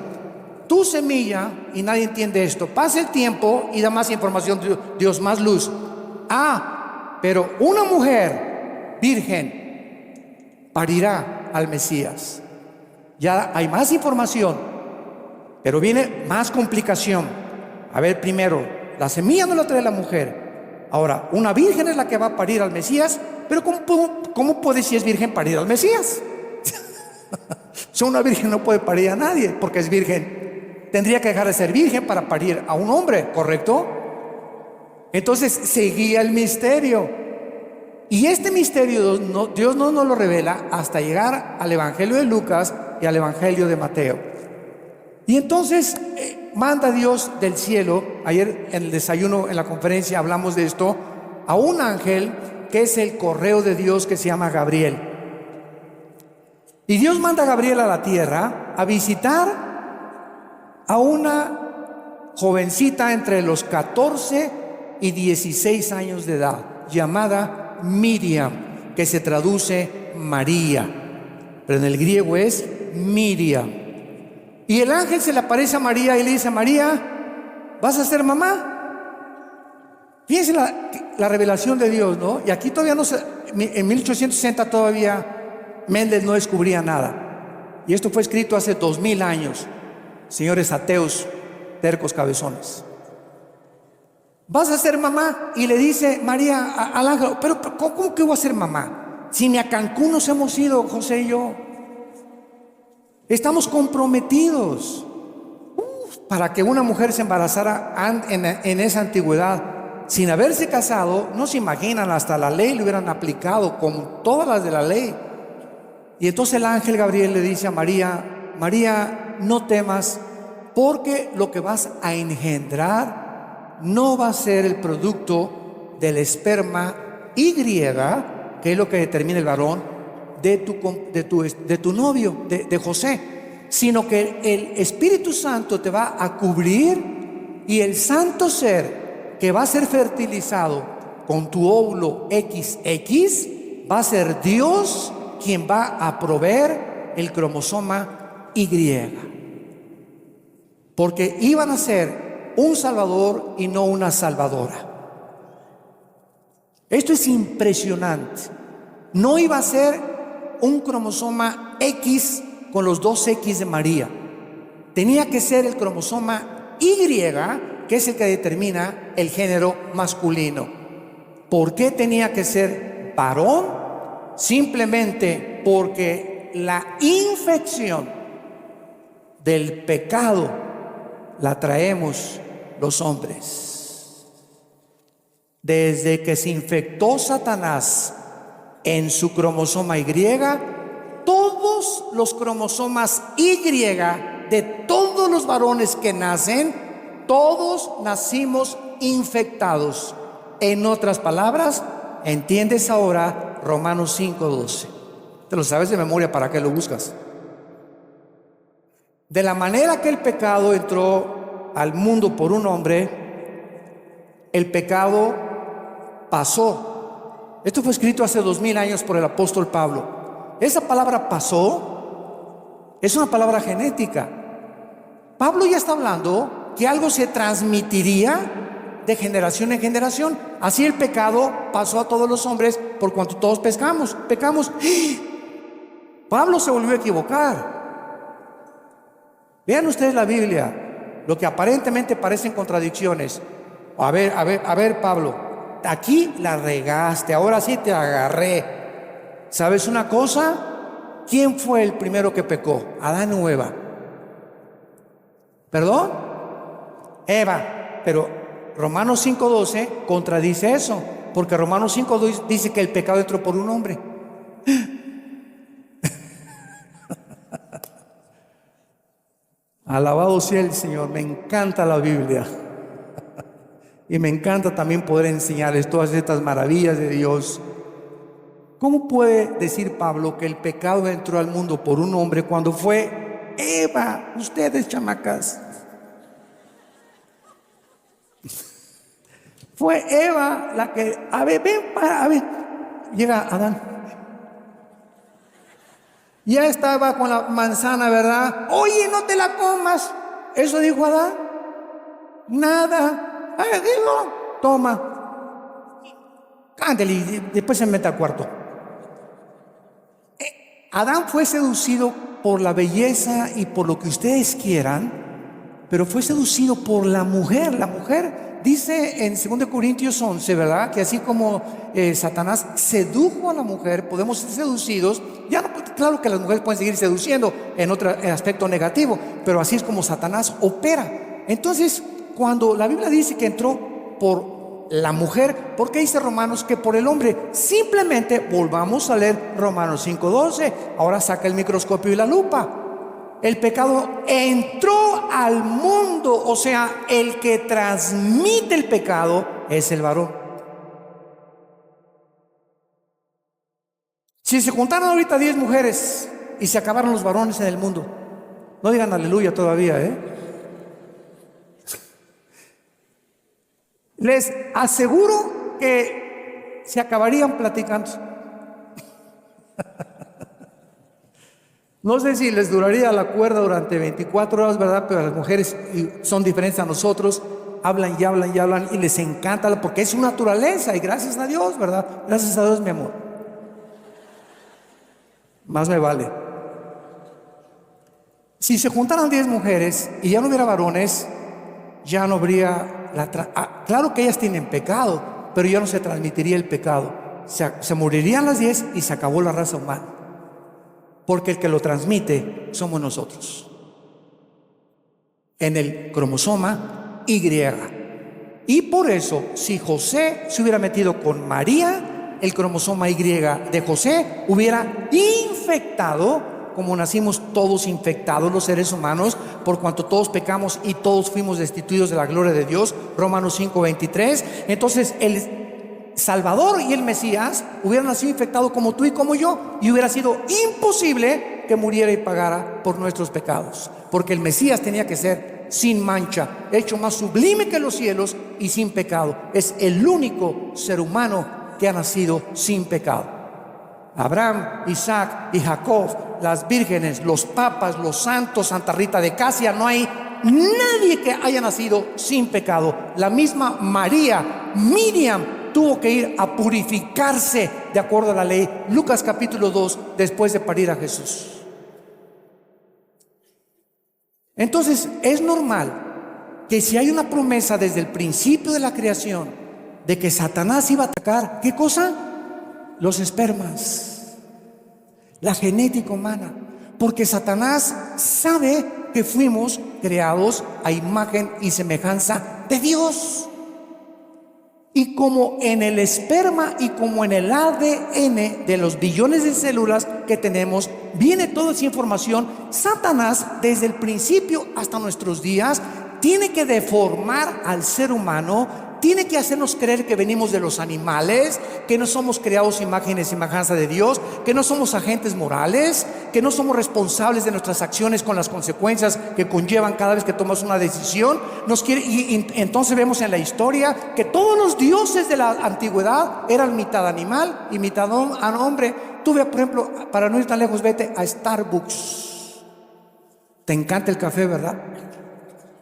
Tu semilla, y nadie entiende esto, pasa el tiempo y da más información, Dios, más luz. Pero una mujer virgen parirá al Mesías. Ya hay más información, pero viene más complicación. A ver, primero, la semilla no la trae la mujer. Ahora, una virgen es la que va a parir al Mesías, pero ¿cómo puede, si es virgen, parir al Mesías? Si una virgen no puede parir a nadie porque es virgen. Tendría que dejar de ser virgen para parir a un hombre, ¿correcto? Entonces seguía el misterio. Y este misterio Dios no nos lo revela hasta llegar al Evangelio de Lucas y al Evangelio de Mateo. Y entonces manda Dios del cielo, ayer en el desayuno, en la conferencia hablamos de esto, a un ángel que es el correo de Dios, que se llama Gabriel. Y Dios manda a Gabriel a la tierra a visitar a una jovencita entre los 14 y 16 años de edad, llamada Miriam, que se traduce María, pero en el griego es Miriam. Y el ángel se le aparece a María y le dice: María, ¿vas a ser mamá? Fíjense la revelación de Dios, ¿no? Y aquí todavía no en 1860 todavía Méndez no descubría nada. Y esto fue escrito hace 2000 años. Señores ateos, tercos, cabezones. ¿Vas a ser mamá? Y le dice María al ángel: pero ¿cómo que voy a ser mamá? Si ni a Cancún nos hemos ido, José y yo. Estamos comprometidos. Para que una mujer se embarazara en esa antigüedad sin haberse casado, no se imaginan, hasta la ley le hubieran aplicado con todas las de la ley. Y entonces el ángel Gabriel le dice a María: María, no temas, porque lo que vas a engendrar no va a ser el producto del esperma Y, que es lo que determina el varón de tu novio, de José, sino que el Espíritu Santo te va a cubrir, y el santo ser que va a ser fertilizado con tu óvulo XX va a ser Dios quien va a proveer el cromosoma Y, porque iban a ser un salvador y no una salvadora. Esto es impresionante. No iba a ser un cromosoma X con los dos X de María. Tenía que ser el cromosoma Y, que es el que determina el género masculino. ¿Por qué tenía que ser varón? Simplemente porque la infección del pecado la traemos los hombres. Desde que se infectó Satanás en su cromosoma Y, todos los cromosomas Y de todos los varones que nacen, todos nacimos infectados. En otras palabras, ¿entiendes ahora Romanos 5:12? Te lo sabes de memoria, ¿para qué lo buscas? De la manera que el pecado entró al mundo por un hombre, el pecado pasó. Esto fue escrito hace 2000 años por el apóstol Pablo. Esa palabra pasó es una palabra genética. Pablo ya está hablando que algo se transmitiría de generación en generación. Así el pecado pasó a todos los hombres por cuanto todos pecamos. Pablo se volvió a equivocar. Vean ustedes la Biblia, lo que aparentemente parecen contradicciones. A ver, Pablo, aquí la regaste, ahora sí te agarré. ¿Sabes una cosa? ¿Quién fue el primero que pecó? ¿Adán o Eva? ¿Perdón? Eva. Pero Romanos 5:12 contradice eso. porque Romanos 5 dice que el pecado entró por un hombre. Alabado sea el Señor, me encanta la Biblia. Y me encanta también poder enseñarles todas estas maravillas de Dios. ¿Cómo puede decir Pablo que el pecado entró al mundo por un hombre cuando fue Eva? Ustedes, chamacas. Fue Eva la que, a ver, llega Adán. Ya estaba con la manzana, ¿verdad? Oye, no te la comas. Eso dijo Adán. Nada. Digo, toma. Cándale y después se mete al cuarto. Adán fue seducido por la belleza y por lo que ustedes quieran, pero fue seducido por la mujer. La mujer dice en 2 Corintios 11, ¿verdad? Que así como Satanás sedujo a la mujer, podemos ser seducidos. Ya no, claro que las mujeres pueden seguir seduciendo en otro aspecto negativo, pero así es como Satanás opera. Entonces, cuando la Biblia dice que entró por la mujer, ¿por qué dice Romanos que por el hombre? Simplemente volvamos a leer Romanos 5:12. Ahora saca el microscopio y la lupa. El pecado entró al mundo, o sea, el que transmite el pecado es el varón. Si se juntaran ahorita 10 mujeres y se acabaron los varones en el mundo, no digan aleluya todavía, les aseguro que se acabarían platicando. No sé si les duraría la cuerda durante 24 horas, ¿verdad? Pero las mujeres son diferentes a nosotros. Hablan y hablan y hablan y les encanta porque es su naturaleza. Y gracias a Dios, ¿verdad? Gracias a Dios, mi amor. Más me vale. Si se juntaran 10 mujeres y ya no hubiera varones, ya no habría claro que ellas tienen pecado, pero ya no se transmitiría el pecado. Se morirían las 10 y se acabó la raza humana. Porque el que lo transmite somos nosotros. En el cromosoma Y. Y por eso, si José se hubiera metido con María, el cromosoma Y de José hubiera infectado, como nacimos todos infectados los seres humanos, por cuanto todos pecamos y todos fuimos destituidos de la gloria de Dios, Romanos 5:23. Entonces el Salvador y el Mesías hubieran nacido infectados como tú y como yo, y hubiera sido imposible que muriera y pagara por nuestros pecados, porque el Mesías tenía que ser sin mancha, hecho más sublime que los cielos y sin pecado. Es el único ser humano que ha nacido sin pecado. Abraham, Isaac y Jacob, las vírgenes, los papas, los santos, Santa Rita de Casia, no hay nadie que haya nacido sin pecado. La misma María, Miriam, tuvo que ir a purificarse de acuerdo a la ley. Lucas capítulo 2, después de parir a Jesús. Entonces es normal que si hay una promesa desde el principio de la creación de que Satanás iba a atacar, ¿qué cosa? Los espermas, la genética humana, porque Satanás sabe que fuimos creados a imagen y semejanza de Dios. Y como en el esperma y como en el ADN de los billones de células que tenemos viene toda esa información, Satanás desde el principio hasta nuestros días tiene que deformar al ser humano, tiene que hacernos creer que venimos de los animales, que no somos creados imágenes y semejanza de Dios, que no somos agentes morales, que no somos responsables de nuestras acciones con las consecuencias que conllevan cada vez que tomas una decisión. Y entonces vemos en la historia que todos los dioses de la antigüedad eran mitad animal y mitad hombre. Tú ve, por ejemplo, para no ir tan lejos, vete a Starbucks. Te encanta el café, ¿verdad?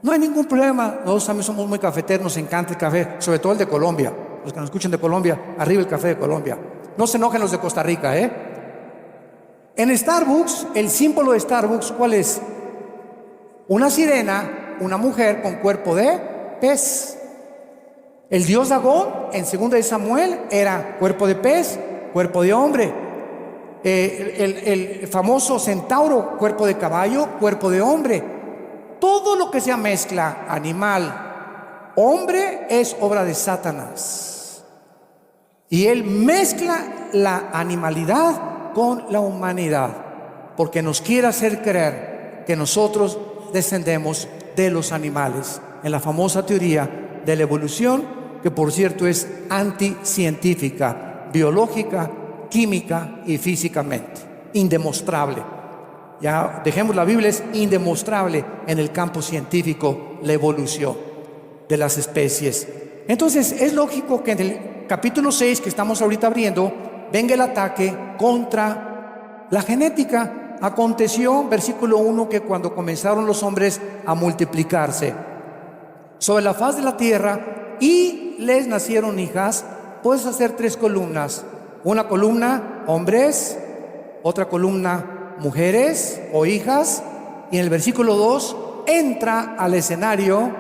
No hay ningún problema, nosotros también somos muy cafeteros, nos encanta el café, sobre todo el de Colombia. Los que nos escuchen de Colombia, arriba el café de Colombia. No se enojen los de Costa Rica, En Starbucks, el símbolo de Starbucks, ¿cuál es? Una sirena, una mujer con cuerpo de pez. El dios Dagón, en 2 de Samuel, era cuerpo de pez, cuerpo de hombre. El famoso centauro, cuerpo de caballo, cuerpo de hombre. Todo lo que sea mezcla animal, hombre, es obra de Satanás. Y Él mezcla la animalidad con la humanidad, porque nos quiere hacer creer que nosotros descendemos de los animales, en la famosa teoría de la evolución, que por cierto es anticientífica, biológica, química y físicamente, indemostrable. Ya dejemos la Biblia, es indemostrable en el campo científico la evolución de las especies. Entonces es lógico que en el capítulo 6 que estamos ahorita abriendo venga el ataque contra la genética. Aconteció, versículo 1, que cuando comenzaron los hombres a multiplicarse sobre la faz de la tierra y les nacieron hijas, puedes hacer 3 columnas. Una columna hombres, otra columna mujeres o hijas, y en el versículo 2 entra al escenario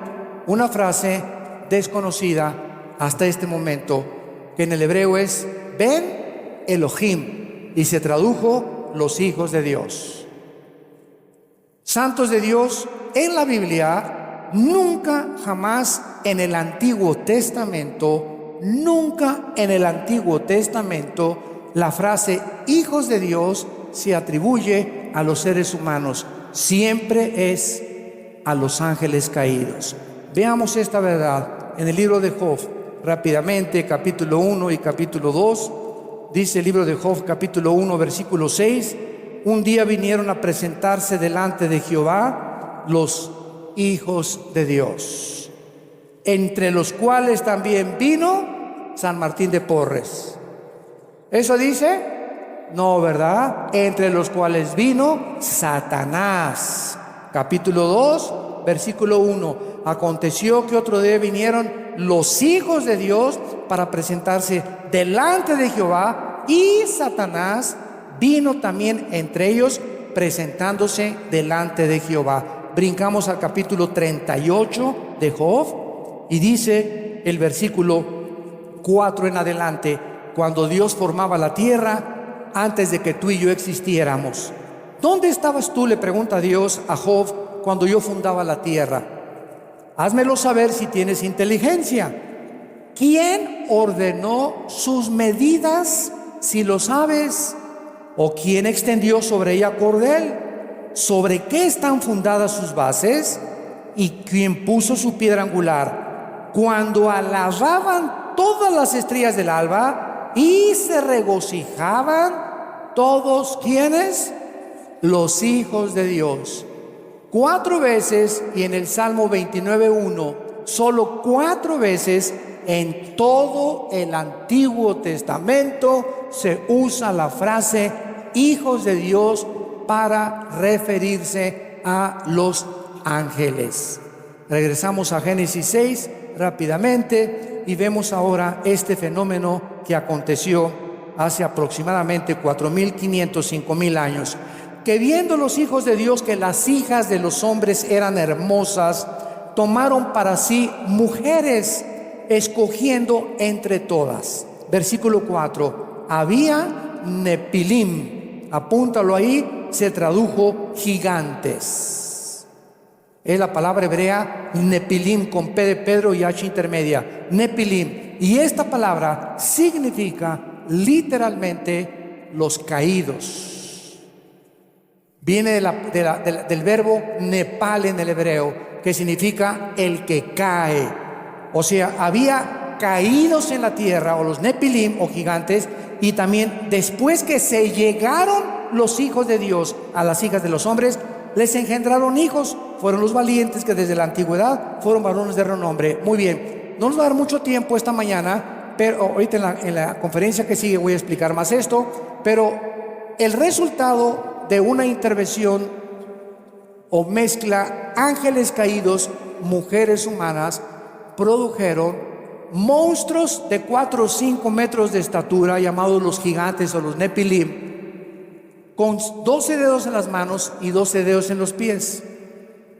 una frase desconocida hasta este momento, que en el hebreo es Ben Elohim, y se tradujo los hijos de Dios. Santos de Dios en la Biblia, nunca jamás en el Antiguo Testamento, nunca en el Antiguo Testamento la frase hijos de Dios se atribuye a los seres humanos, siempre es a los ángeles caídos. Veamos esta verdad en el libro de Job rápidamente, capítulo 1 y capítulo 2. Dice el libro de Job, capítulo 1, versículo 6: un día vinieron a presentarse delante de Jehová los hijos de Dios, entre los cuales también vino San Martín de Porres. ¿Eso dice? No, ¿verdad? Entre los cuales vino Satanás. Capítulo 2, versículo 1: aconteció que otro día vinieron los hijos de Dios para presentarse delante de Jehová, y Satanás vino también entre ellos, presentándose delante de Jehová. Brincamos al capítulo 38 de Job y dice el versículo 4 en adelante: cuando Dios formaba la tierra, antes de que tú y yo existiéramos. ¿Dónde estabas tú?, le pregunta Dios a Job, cuando yo fundaba la tierra. Házmelo saber si tienes inteligencia. ¿Quién ordenó sus medidas, si lo sabes? ¿O quién extendió sobre ella cordel? ¿Sobre qué están fundadas sus bases? ¿Y quién puso su piedra angular? Cuando alababan todas las estrellas del alba y se regocijaban todos, ¿quiénes? Los hijos de Dios. 4 veces, y en el Salmo 29:1, solo 4 veces en todo el Antiguo Testamento se usa la frase hijos de Dios para referirse a los ángeles. Regresamos a Génesis 6 rápidamente y vemos ahora este fenómeno que aconteció hace aproximadamente 4.500, 5.000 años. Que viendo los hijos de Dios que las hijas de los hombres eran hermosas, tomaron para sí mujeres, escogiendo entre todas. Versículo 4: había Nepilim, apúntalo ahí, se tradujo gigantes. Es la palabra hebrea Nepilim, con P de Pedro y H intermedia, Nepilim. Y esta palabra significa literalmente los caídos. Viene del verbo nepal en el hebreo, que significa el que cae. O sea, había caídos en la tierra, o los Nepilim o gigantes, y también después que se llegaron los hijos de Dios a las hijas de los hombres, les engendraron hijos. Fueron los valientes que desde la antigüedad fueron varones de renombre. Muy bien, no nos va a dar mucho tiempo esta mañana, pero ahorita en la conferencia que sigue voy a explicar más esto. Pero el resultado de una intervención o mezcla ángeles caídos, mujeres humanas, produjeron monstruos de 4 o 5 metros de estatura, llamados los gigantes o los Nepilim, con 12 dedos en las manos y 12 dedos en los pies.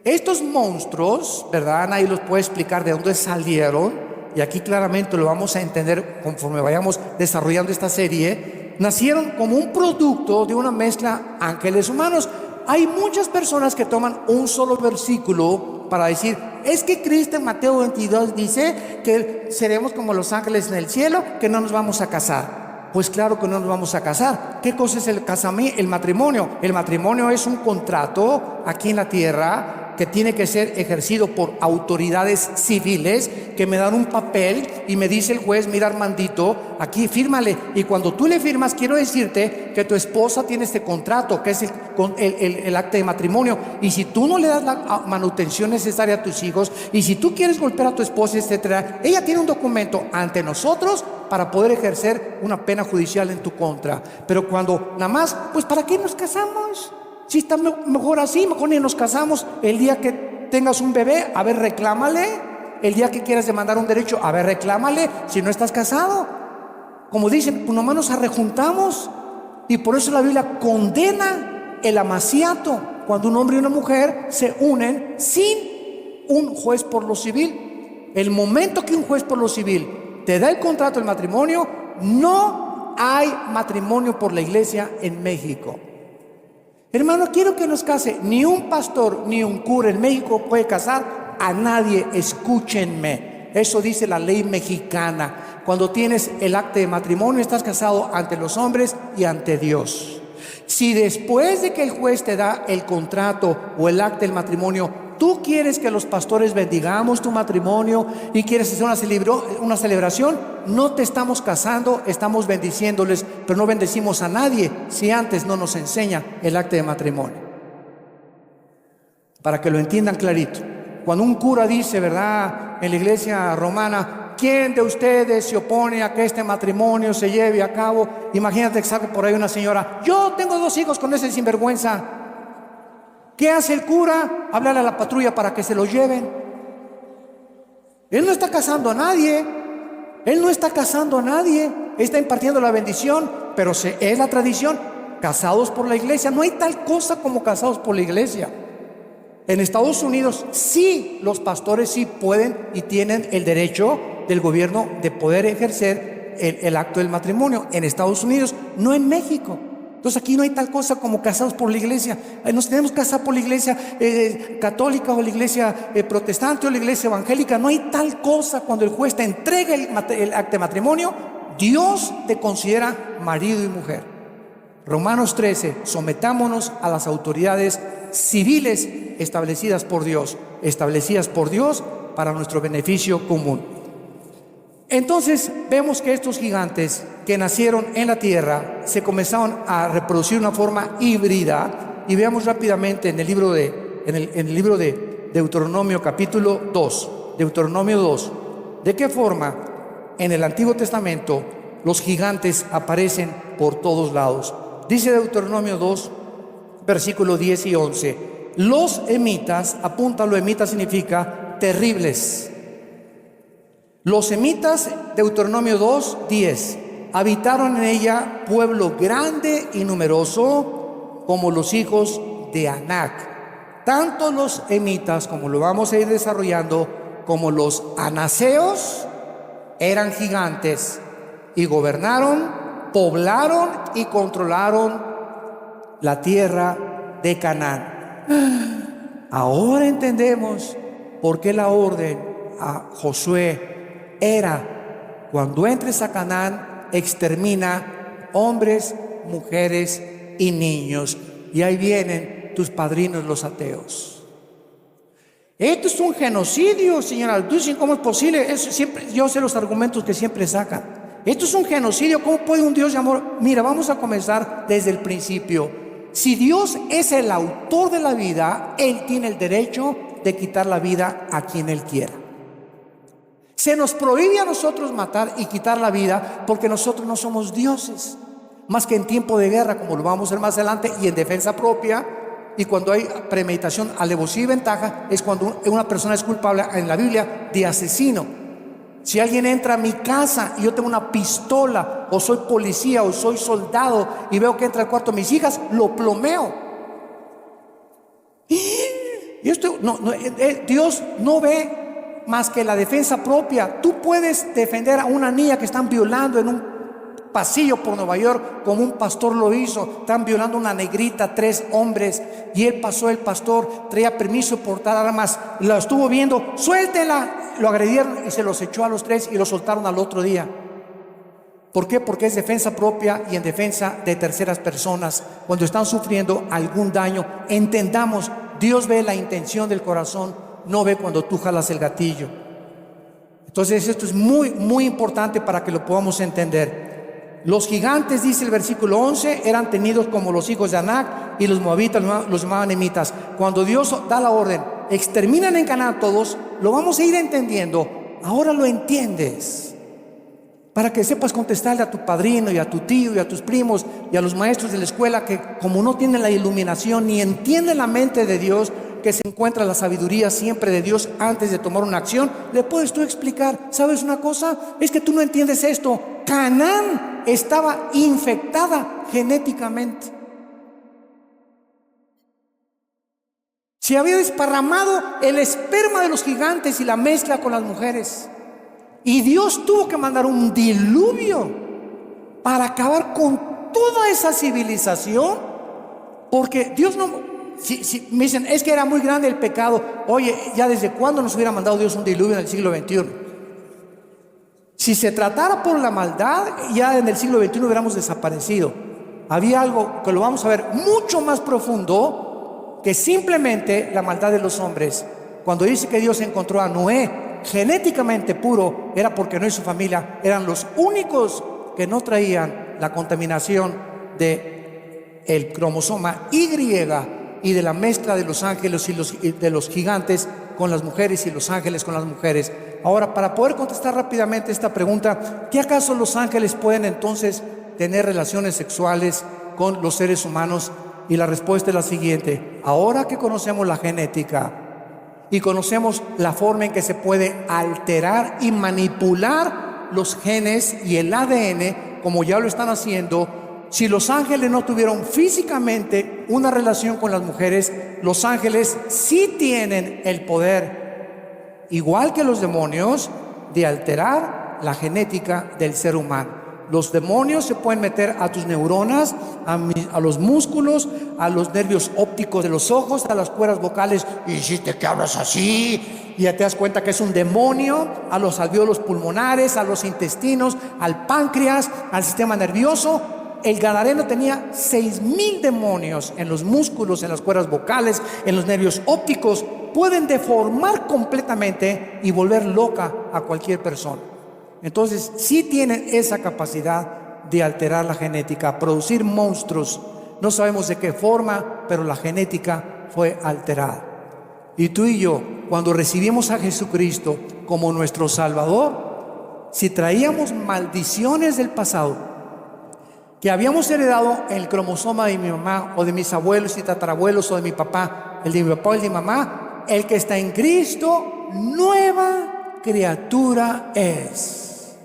Estos monstruos, ¿verdad? Nadie los puede explicar de dónde salieron, y aquí claramente lo vamos a entender conforme vayamos desarrollando esta serie. Nacieron como un producto de una mezcla ángeles humanos. Hay muchas personas que toman un solo versículo para decir, es que Cristo en Mateo 22 dice que seremos como los ángeles en el cielo, que no nos vamos a casar. Pues claro que no nos vamos a casar. ¿Qué cosa es el casamiento? El matrimonio. El matrimonio es un contrato aquí en la tierra que tiene que ser ejercido por autoridades civiles que me dan un papel y me dice el juez, mira Armandito, aquí fírmale. Y cuando tú le firmas, quiero decirte que tu esposa tiene este contrato, que es el acta de matrimonio. Y si tú no le das la manutención necesaria a tus hijos, y si tú quieres golpear a tu esposa, etcétera, ella tiene un documento ante nosotros para poder ejercer una pena judicial en tu contra. Pero cuando nada más, pues ¿para qué nos casamos? Si está mejor así, mejor ni nos casamos. El día que tengas un bebé, a ver, reclámale. El día que quieras demandar un derecho, a ver, reclámale. Si no estás casado, como dicen, pues nomás nos arrejuntamos. Y por eso la Biblia condena el amaciato, cuando un hombre y una mujer se unen sin un juez por lo civil. El momento que un juez por lo civil te da el contrato del matrimonio, no hay matrimonio por la iglesia en México. Hermano, quiero que nos case. Ni un pastor ni un cura en México puede casar a nadie. Escúchenme, eso dice la ley mexicana. Cuando tienes el acta de matrimonio, estás casado ante los hombres y ante Dios. Si después de que el juez te da el contrato o el acta del matrimonio, tú quieres que los pastores bendigamos tu matrimonio y quieres hacer una celebración, no te estamos casando, estamos bendiciéndoles, pero no bendecimos a nadie si antes no nos enseña el acta de matrimonio. Para que lo entiendan clarito. Cuando un cura dice, ¿verdad?, en la iglesia romana, ¿quién de ustedes se opone a que este matrimonio se lleve a cabo? Imagínate que salga por ahí una señora, yo tengo 2 hijos con ese sinvergüenza. ¿Qué hace el cura? Hablarle a la patrulla para que se los lleven. Él no está casando a nadie. Él no está casando a nadie. Está impartiendo la bendición, pero es la tradición. Casados por la iglesia. No hay tal cosa como casados por la iglesia. En Estados Unidos sí, los pastores sí pueden y tienen el derecho del gobierno de poder ejercer el acto del matrimonio. En Estados Unidos, no en México. Entonces aquí no hay tal cosa como casados por la iglesia. Nos tenemos que casar por la iglesia católica o la iglesia protestante o la iglesia evangélica. No hay tal cosa. Cuando el juez te entrega el acta de matrimonio, Dios te considera marido y mujer. Romanos 13, sometámonos a las autoridades civiles establecidas por Dios para nuestro beneficio común. Entonces vemos que estos gigantes que nacieron en la tierra se comenzaron a reproducir de una forma híbrida. Y veamos rápidamente en el libro de Deuteronomio capítulo 2, Deuteronomio 2, de qué forma en el Antiguo Testamento los gigantes aparecen por todos lados. Dice Deuteronomio 2, versículos 10 y 11, los emitas, apúntalo, emita significa terribles. Los emitas, Deuteronomio 2, 10, habitaron en ella pueblo grande y numeroso como los hijos de Anac. Tanto los emitas, como lo vamos a ir desarrollando, como los anaseos eran gigantes y gobernaron, poblaron y controlaron la tierra de Canaán. Ahora entendemos por qué la orden a Josué era: cuando entres a Canaán, extermina hombres, mujeres y niños. Y ahí vienen tus padrinos los ateos. Esto es un genocidio, señora. Tú dicen, ¿cómo es posible? Eso siempre, yo sé los argumentos que siempre sacan. Esto es un genocidio. ¿Cómo puede un Dios de amor? Mira, vamos a comenzar desde el principio. Si Dios es el autor de la vida, Él tiene el derecho de quitar la vida a quien Él quiera. Se nos prohíbe a nosotros matar y quitar la vida porque nosotros no somos dioses. Más que en tiempo de guerra, como lo vamos a ver más adelante, y en defensa propia, y cuando hay premeditación, alevosía y ventaja, es cuando una persona es culpable en la Biblia de asesino. Si alguien entra a mi casa y yo tengo una pistola, o soy policía, o soy soldado, y veo que entra al cuarto de mis hijas, lo plomeo. Y esto, Dios no ve más que la defensa propia. Tú puedes defender a una niña que están violando en un pasillo por Nueva York como un pastor lo hizo. Estaban violando a una negrita, 3 hombres, y él pasó, el pastor traía permiso de portar armas, lo estuvo viendo, suéltenla, lo agredieron y se los echó a los 3 y lo soltaron al otro día. ¿Por qué? Porque es defensa propia y en defensa de terceras personas cuando están sufriendo algún daño. Entendamos, Dios ve la intención del corazón, no ve cuando tú jalas el gatillo. Entonces esto es muy, muy importante para que lo podamos entender. Los gigantes, dice el versículo 11, eran tenidos como los hijos de Anac, y los moabitas los llamaban emitas. Cuando Dios da la orden, exterminan en Canaán a todos, lo vamos a ir entendiendo. Ahora lo entiendes, para que sepas contestarle a tu padrino y a tu tío y a tus primos y a los maestros de la escuela, que como no tienen la iluminación ni entienden la mente de Dios, que se encuentra la sabiduría siempre de Dios antes de tomar una acción, le puedes tú explicar: ¿sabes una cosa? Es que tú no entiendes esto. Canaán estaba infectada genéticamente. Se había desparramado el esperma de los gigantes y la mezcla con las mujeres. Y Dios tuvo que mandar un diluvio para acabar con toda esa civilización, porque Dios no... Si me dicen, es que era muy grande el pecado. Oye, ¿ya desde cuándo nos hubiera mandado Dios un diluvio en el siglo XXI? Si se tratara por la maldad, ya en el siglo XXI hubiéramos desaparecido. Había algo que lo vamos a ver mucho más profundo que simplemente la maldad de los hombres. Cuando dice que Dios encontró a Noé genéticamente puro, era porque Noé y su familia eran los únicos que no traían la contaminación de el cromosoma Y y de la mezcla de los ángeles y de los gigantes con las mujeres y los ángeles con las mujeres. Ahora, para poder contestar rápidamente esta pregunta, ¿qué acaso los ángeles pueden entonces tener relaciones sexuales con los seres humanos? Y la respuesta es la siguiente: ahora que conocemos la genética y conocemos la forma en que se puede alterar y manipular los genes y el ADN, como ya lo están haciendo, si los ángeles no tuvieron físicamente una relación con las mujeres, los ángeles sí tienen el poder, igual que los demonios, de alterar la genética del ser humano. Los demonios se pueden meter a tus neuronas, a los músculos, a los nervios ópticos de los ojos, a las cuerdas vocales. Y hiciste que hablas así, y ya te das cuenta que es un demonio, a los alvéolos pulmonares, a los intestinos, al páncreas, al sistema nervioso. El gadareno tenía 6,000 demonios en los músculos, en las cuerdas vocales, en los nervios ópticos. Pueden deformar completamente y volver loca a cualquier persona. Entonces sí tienen esa capacidad de alterar la genética, producir monstruos. No sabemos de qué forma, pero la genética fue alterada. Y tú y yo, cuando recibimos a Jesucristo como nuestro Salvador, si traíamos maldiciones del pasado que habíamos heredado en el cromosoma de mi mamá o de mis abuelos y tatarabuelos o de mi papá, el de mi papá o el de mi mamá, el que está en Cristo, nueva criatura es.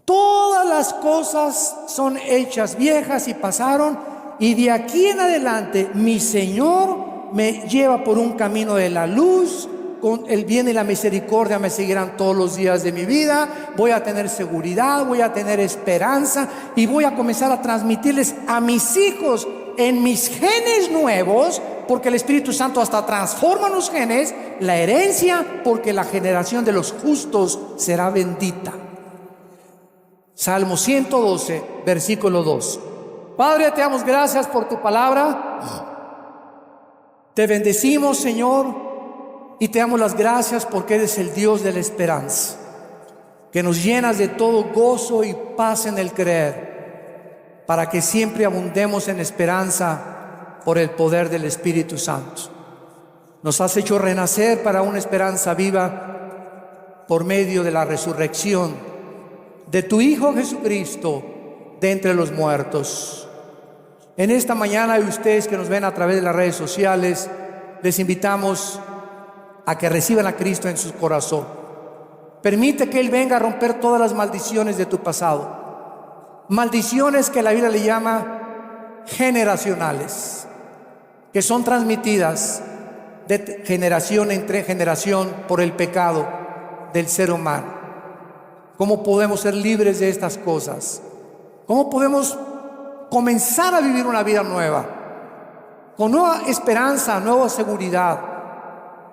Todas las cosas son hechas viejas y pasaron, y de aquí en adelante mi Señor me lleva por un camino de la luz. Con el bien y la misericordia me seguirán todos los días de mi vida. Voy a tener seguridad, voy a tener esperanza, y voy a comenzar a transmitirles a mis hijos en mis genes nuevos, porque el Espíritu Santo hasta transforma los genes, la herencia, porque la generación de los justos será bendita. Salmo 112, versículo 2. Padre, te damos gracias por tu palabra. Te bendecimos, Señor, y te damos las gracias porque eres el Dios de la esperanza, que nos llenas de todo gozo y paz en el creer, para que siempre abundemos en esperanza por el poder del Espíritu Santo. Nos has hecho renacer para una esperanza viva por medio de la resurrección de tu Hijo Jesucristo de entre los muertos. En esta mañana, y ustedes que nos ven a través de las redes sociales, les invitamos a que reciban a Cristo en su corazón. Permite que Él venga a romper todas las maldiciones de tu pasado, maldiciones que la Biblia le llama generacionales, que son transmitidas de generación entre generación por el pecado del ser humano. ¿Cómo podemos ser libres de estas cosas? ¿Cómo podemos comenzar a vivir una vida nueva? Con nueva esperanza, nueva seguridad.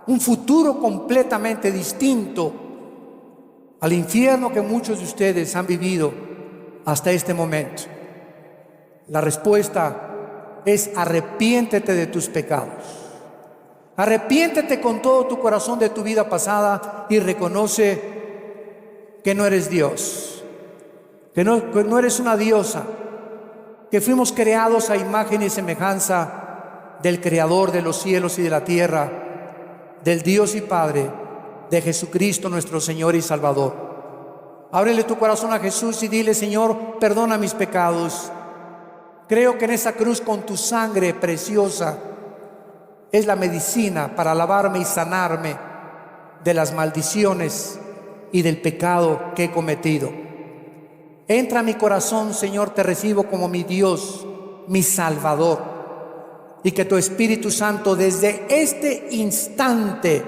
Un futuro completamente distinto al infierno que muchos de ustedes han vivido hasta este momento. La respuesta es: arrepiéntete de tus pecados. Arrepiéntete con todo tu corazón de tu vida pasada y reconoce que no eres Dios, que no eres una diosa, que fuimos creados a imagen y semejanza del Creador de los cielos y de la tierra, del Dios y Padre, de Jesucristo nuestro Señor y Salvador. Ábrele tu corazón a Jesús y dile: Señor, perdona mis pecados. Creo que en esa cruz, con tu sangre preciosa, es la medicina para lavarme y sanarme de las maldiciones y del pecado que he cometido. Entra a mi corazón, Señor, te recibo como mi Dios, mi Salvador, y que tu Espíritu Santo desde este instante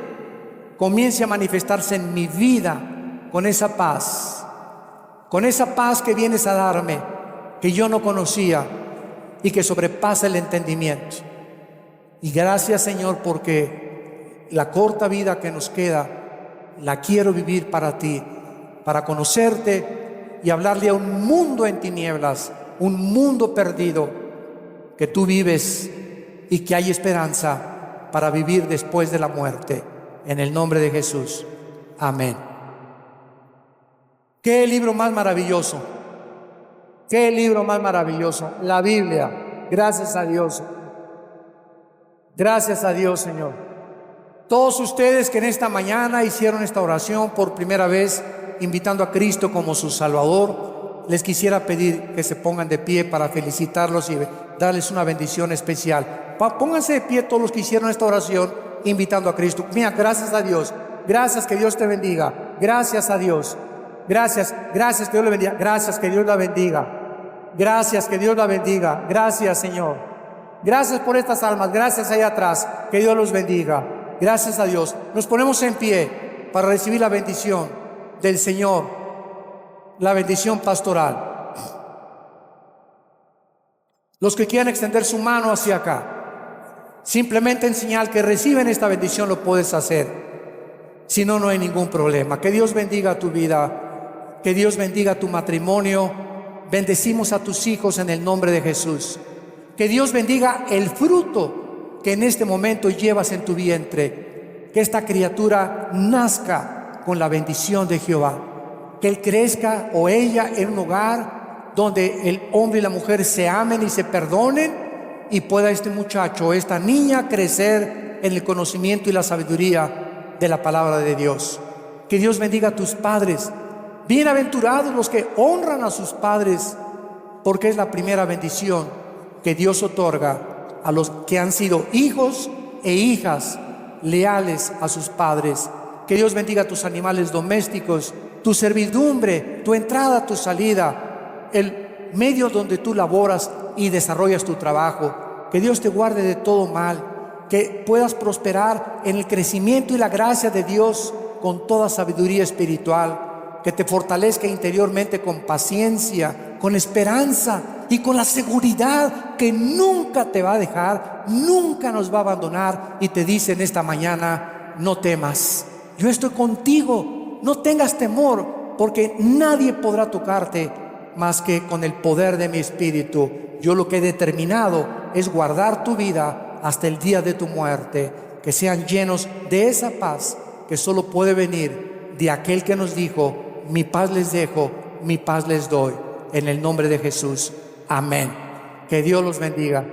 comience a manifestarse en mi vida con esa paz que vienes a darme, que yo no conocía y que sobrepasa el entendimiento. Y gracias, Señor, porque la corta vida que nos queda la quiero vivir para ti, para conocerte y hablarle a un mundo en tinieblas, un mundo perdido, que tú vives y que hay esperanza para vivir después de la muerte. En el nombre de Jesús. Amén. ¿Qué libro más maravilloso? ¿Qué libro más maravilloso? La Biblia. Gracias a Dios. Gracias a Dios, Señor. Todos ustedes que en esta mañana hicieron esta oración por primera vez, invitando a Cristo como su Salvador, les quisiera pedir que se pongan de pie para felicitarlos y darles una bendición especial. Pónganse de pie todos los que hicieron esta oración, invitando a Cristo. Mira, gracias a Dios. Gracias, que Dios te bendiga. Gracias a Dios. Gracias, que Dios le bendiga. Gracias, que Dios la bendiga. Gracias, que Dios la bendiga. Gracias, Señor. Gracias por estas almas, gracias allá atrás, que Dios los bendiga. Gracias a Dios. Nos ponemos en pie para recibir la bendición del Señor, la bendición pastoral. Los que quieran extender su mano hacia acá, simplemente en señal que reciben esta bendición, lo puedes hacer. Si no, no hay ningún problema. Que Dios bendiga tu vida, que Dios bendiga tu matrimonio. Bendecimos a tus hijos en el nombre de Jesús. Que Dios bendiga el fruto que en este momento llevas en tu vientre. Que esta criatura nazca con la bendición de Jehová. Que él crezca o ella en un hogar donde el hombre y la mujer se amen y se perdonen, y pueda este muchacho o esta niña crecer en el conocimiento y la sabiduría de la palabra de Dios. Que Dios bendiga a tus padres. Bienaventurados los que honran a sus padres, porque es la primera bendición que Dios otorga a los que han sido hijos e hijas leales a sus padres. Que Dios bendiga a tus animales domésticos, tu servidumbre, tu entrada, tu salida, el medio donde tú laboras y desarrollas tu trabajo. Que Dios te guarde de todo mal, que puedas prosperar en el crecimiento y la gracia de Dios con toda sabiduría espiritual, que te fortalezca interiormente con paciencia, con esperanza y con la seguridad que nunca te va a dejar, nunca nos va a abandonar, y te dice en esta mañana: no temas, yo estoy contigo, no tengas temor, porque nadie podrá tocarte más que con el poder de mi espíritu. Yo lo que he determinado es guardar tu vida hasta el día de tu muerte. Que sean llenos de esa paz que solo puede venir de aquel que nos dijo: mi paz les dejo, mi paz les doy. En el nombre de Jesús. Amén. Que Dios los bendiga.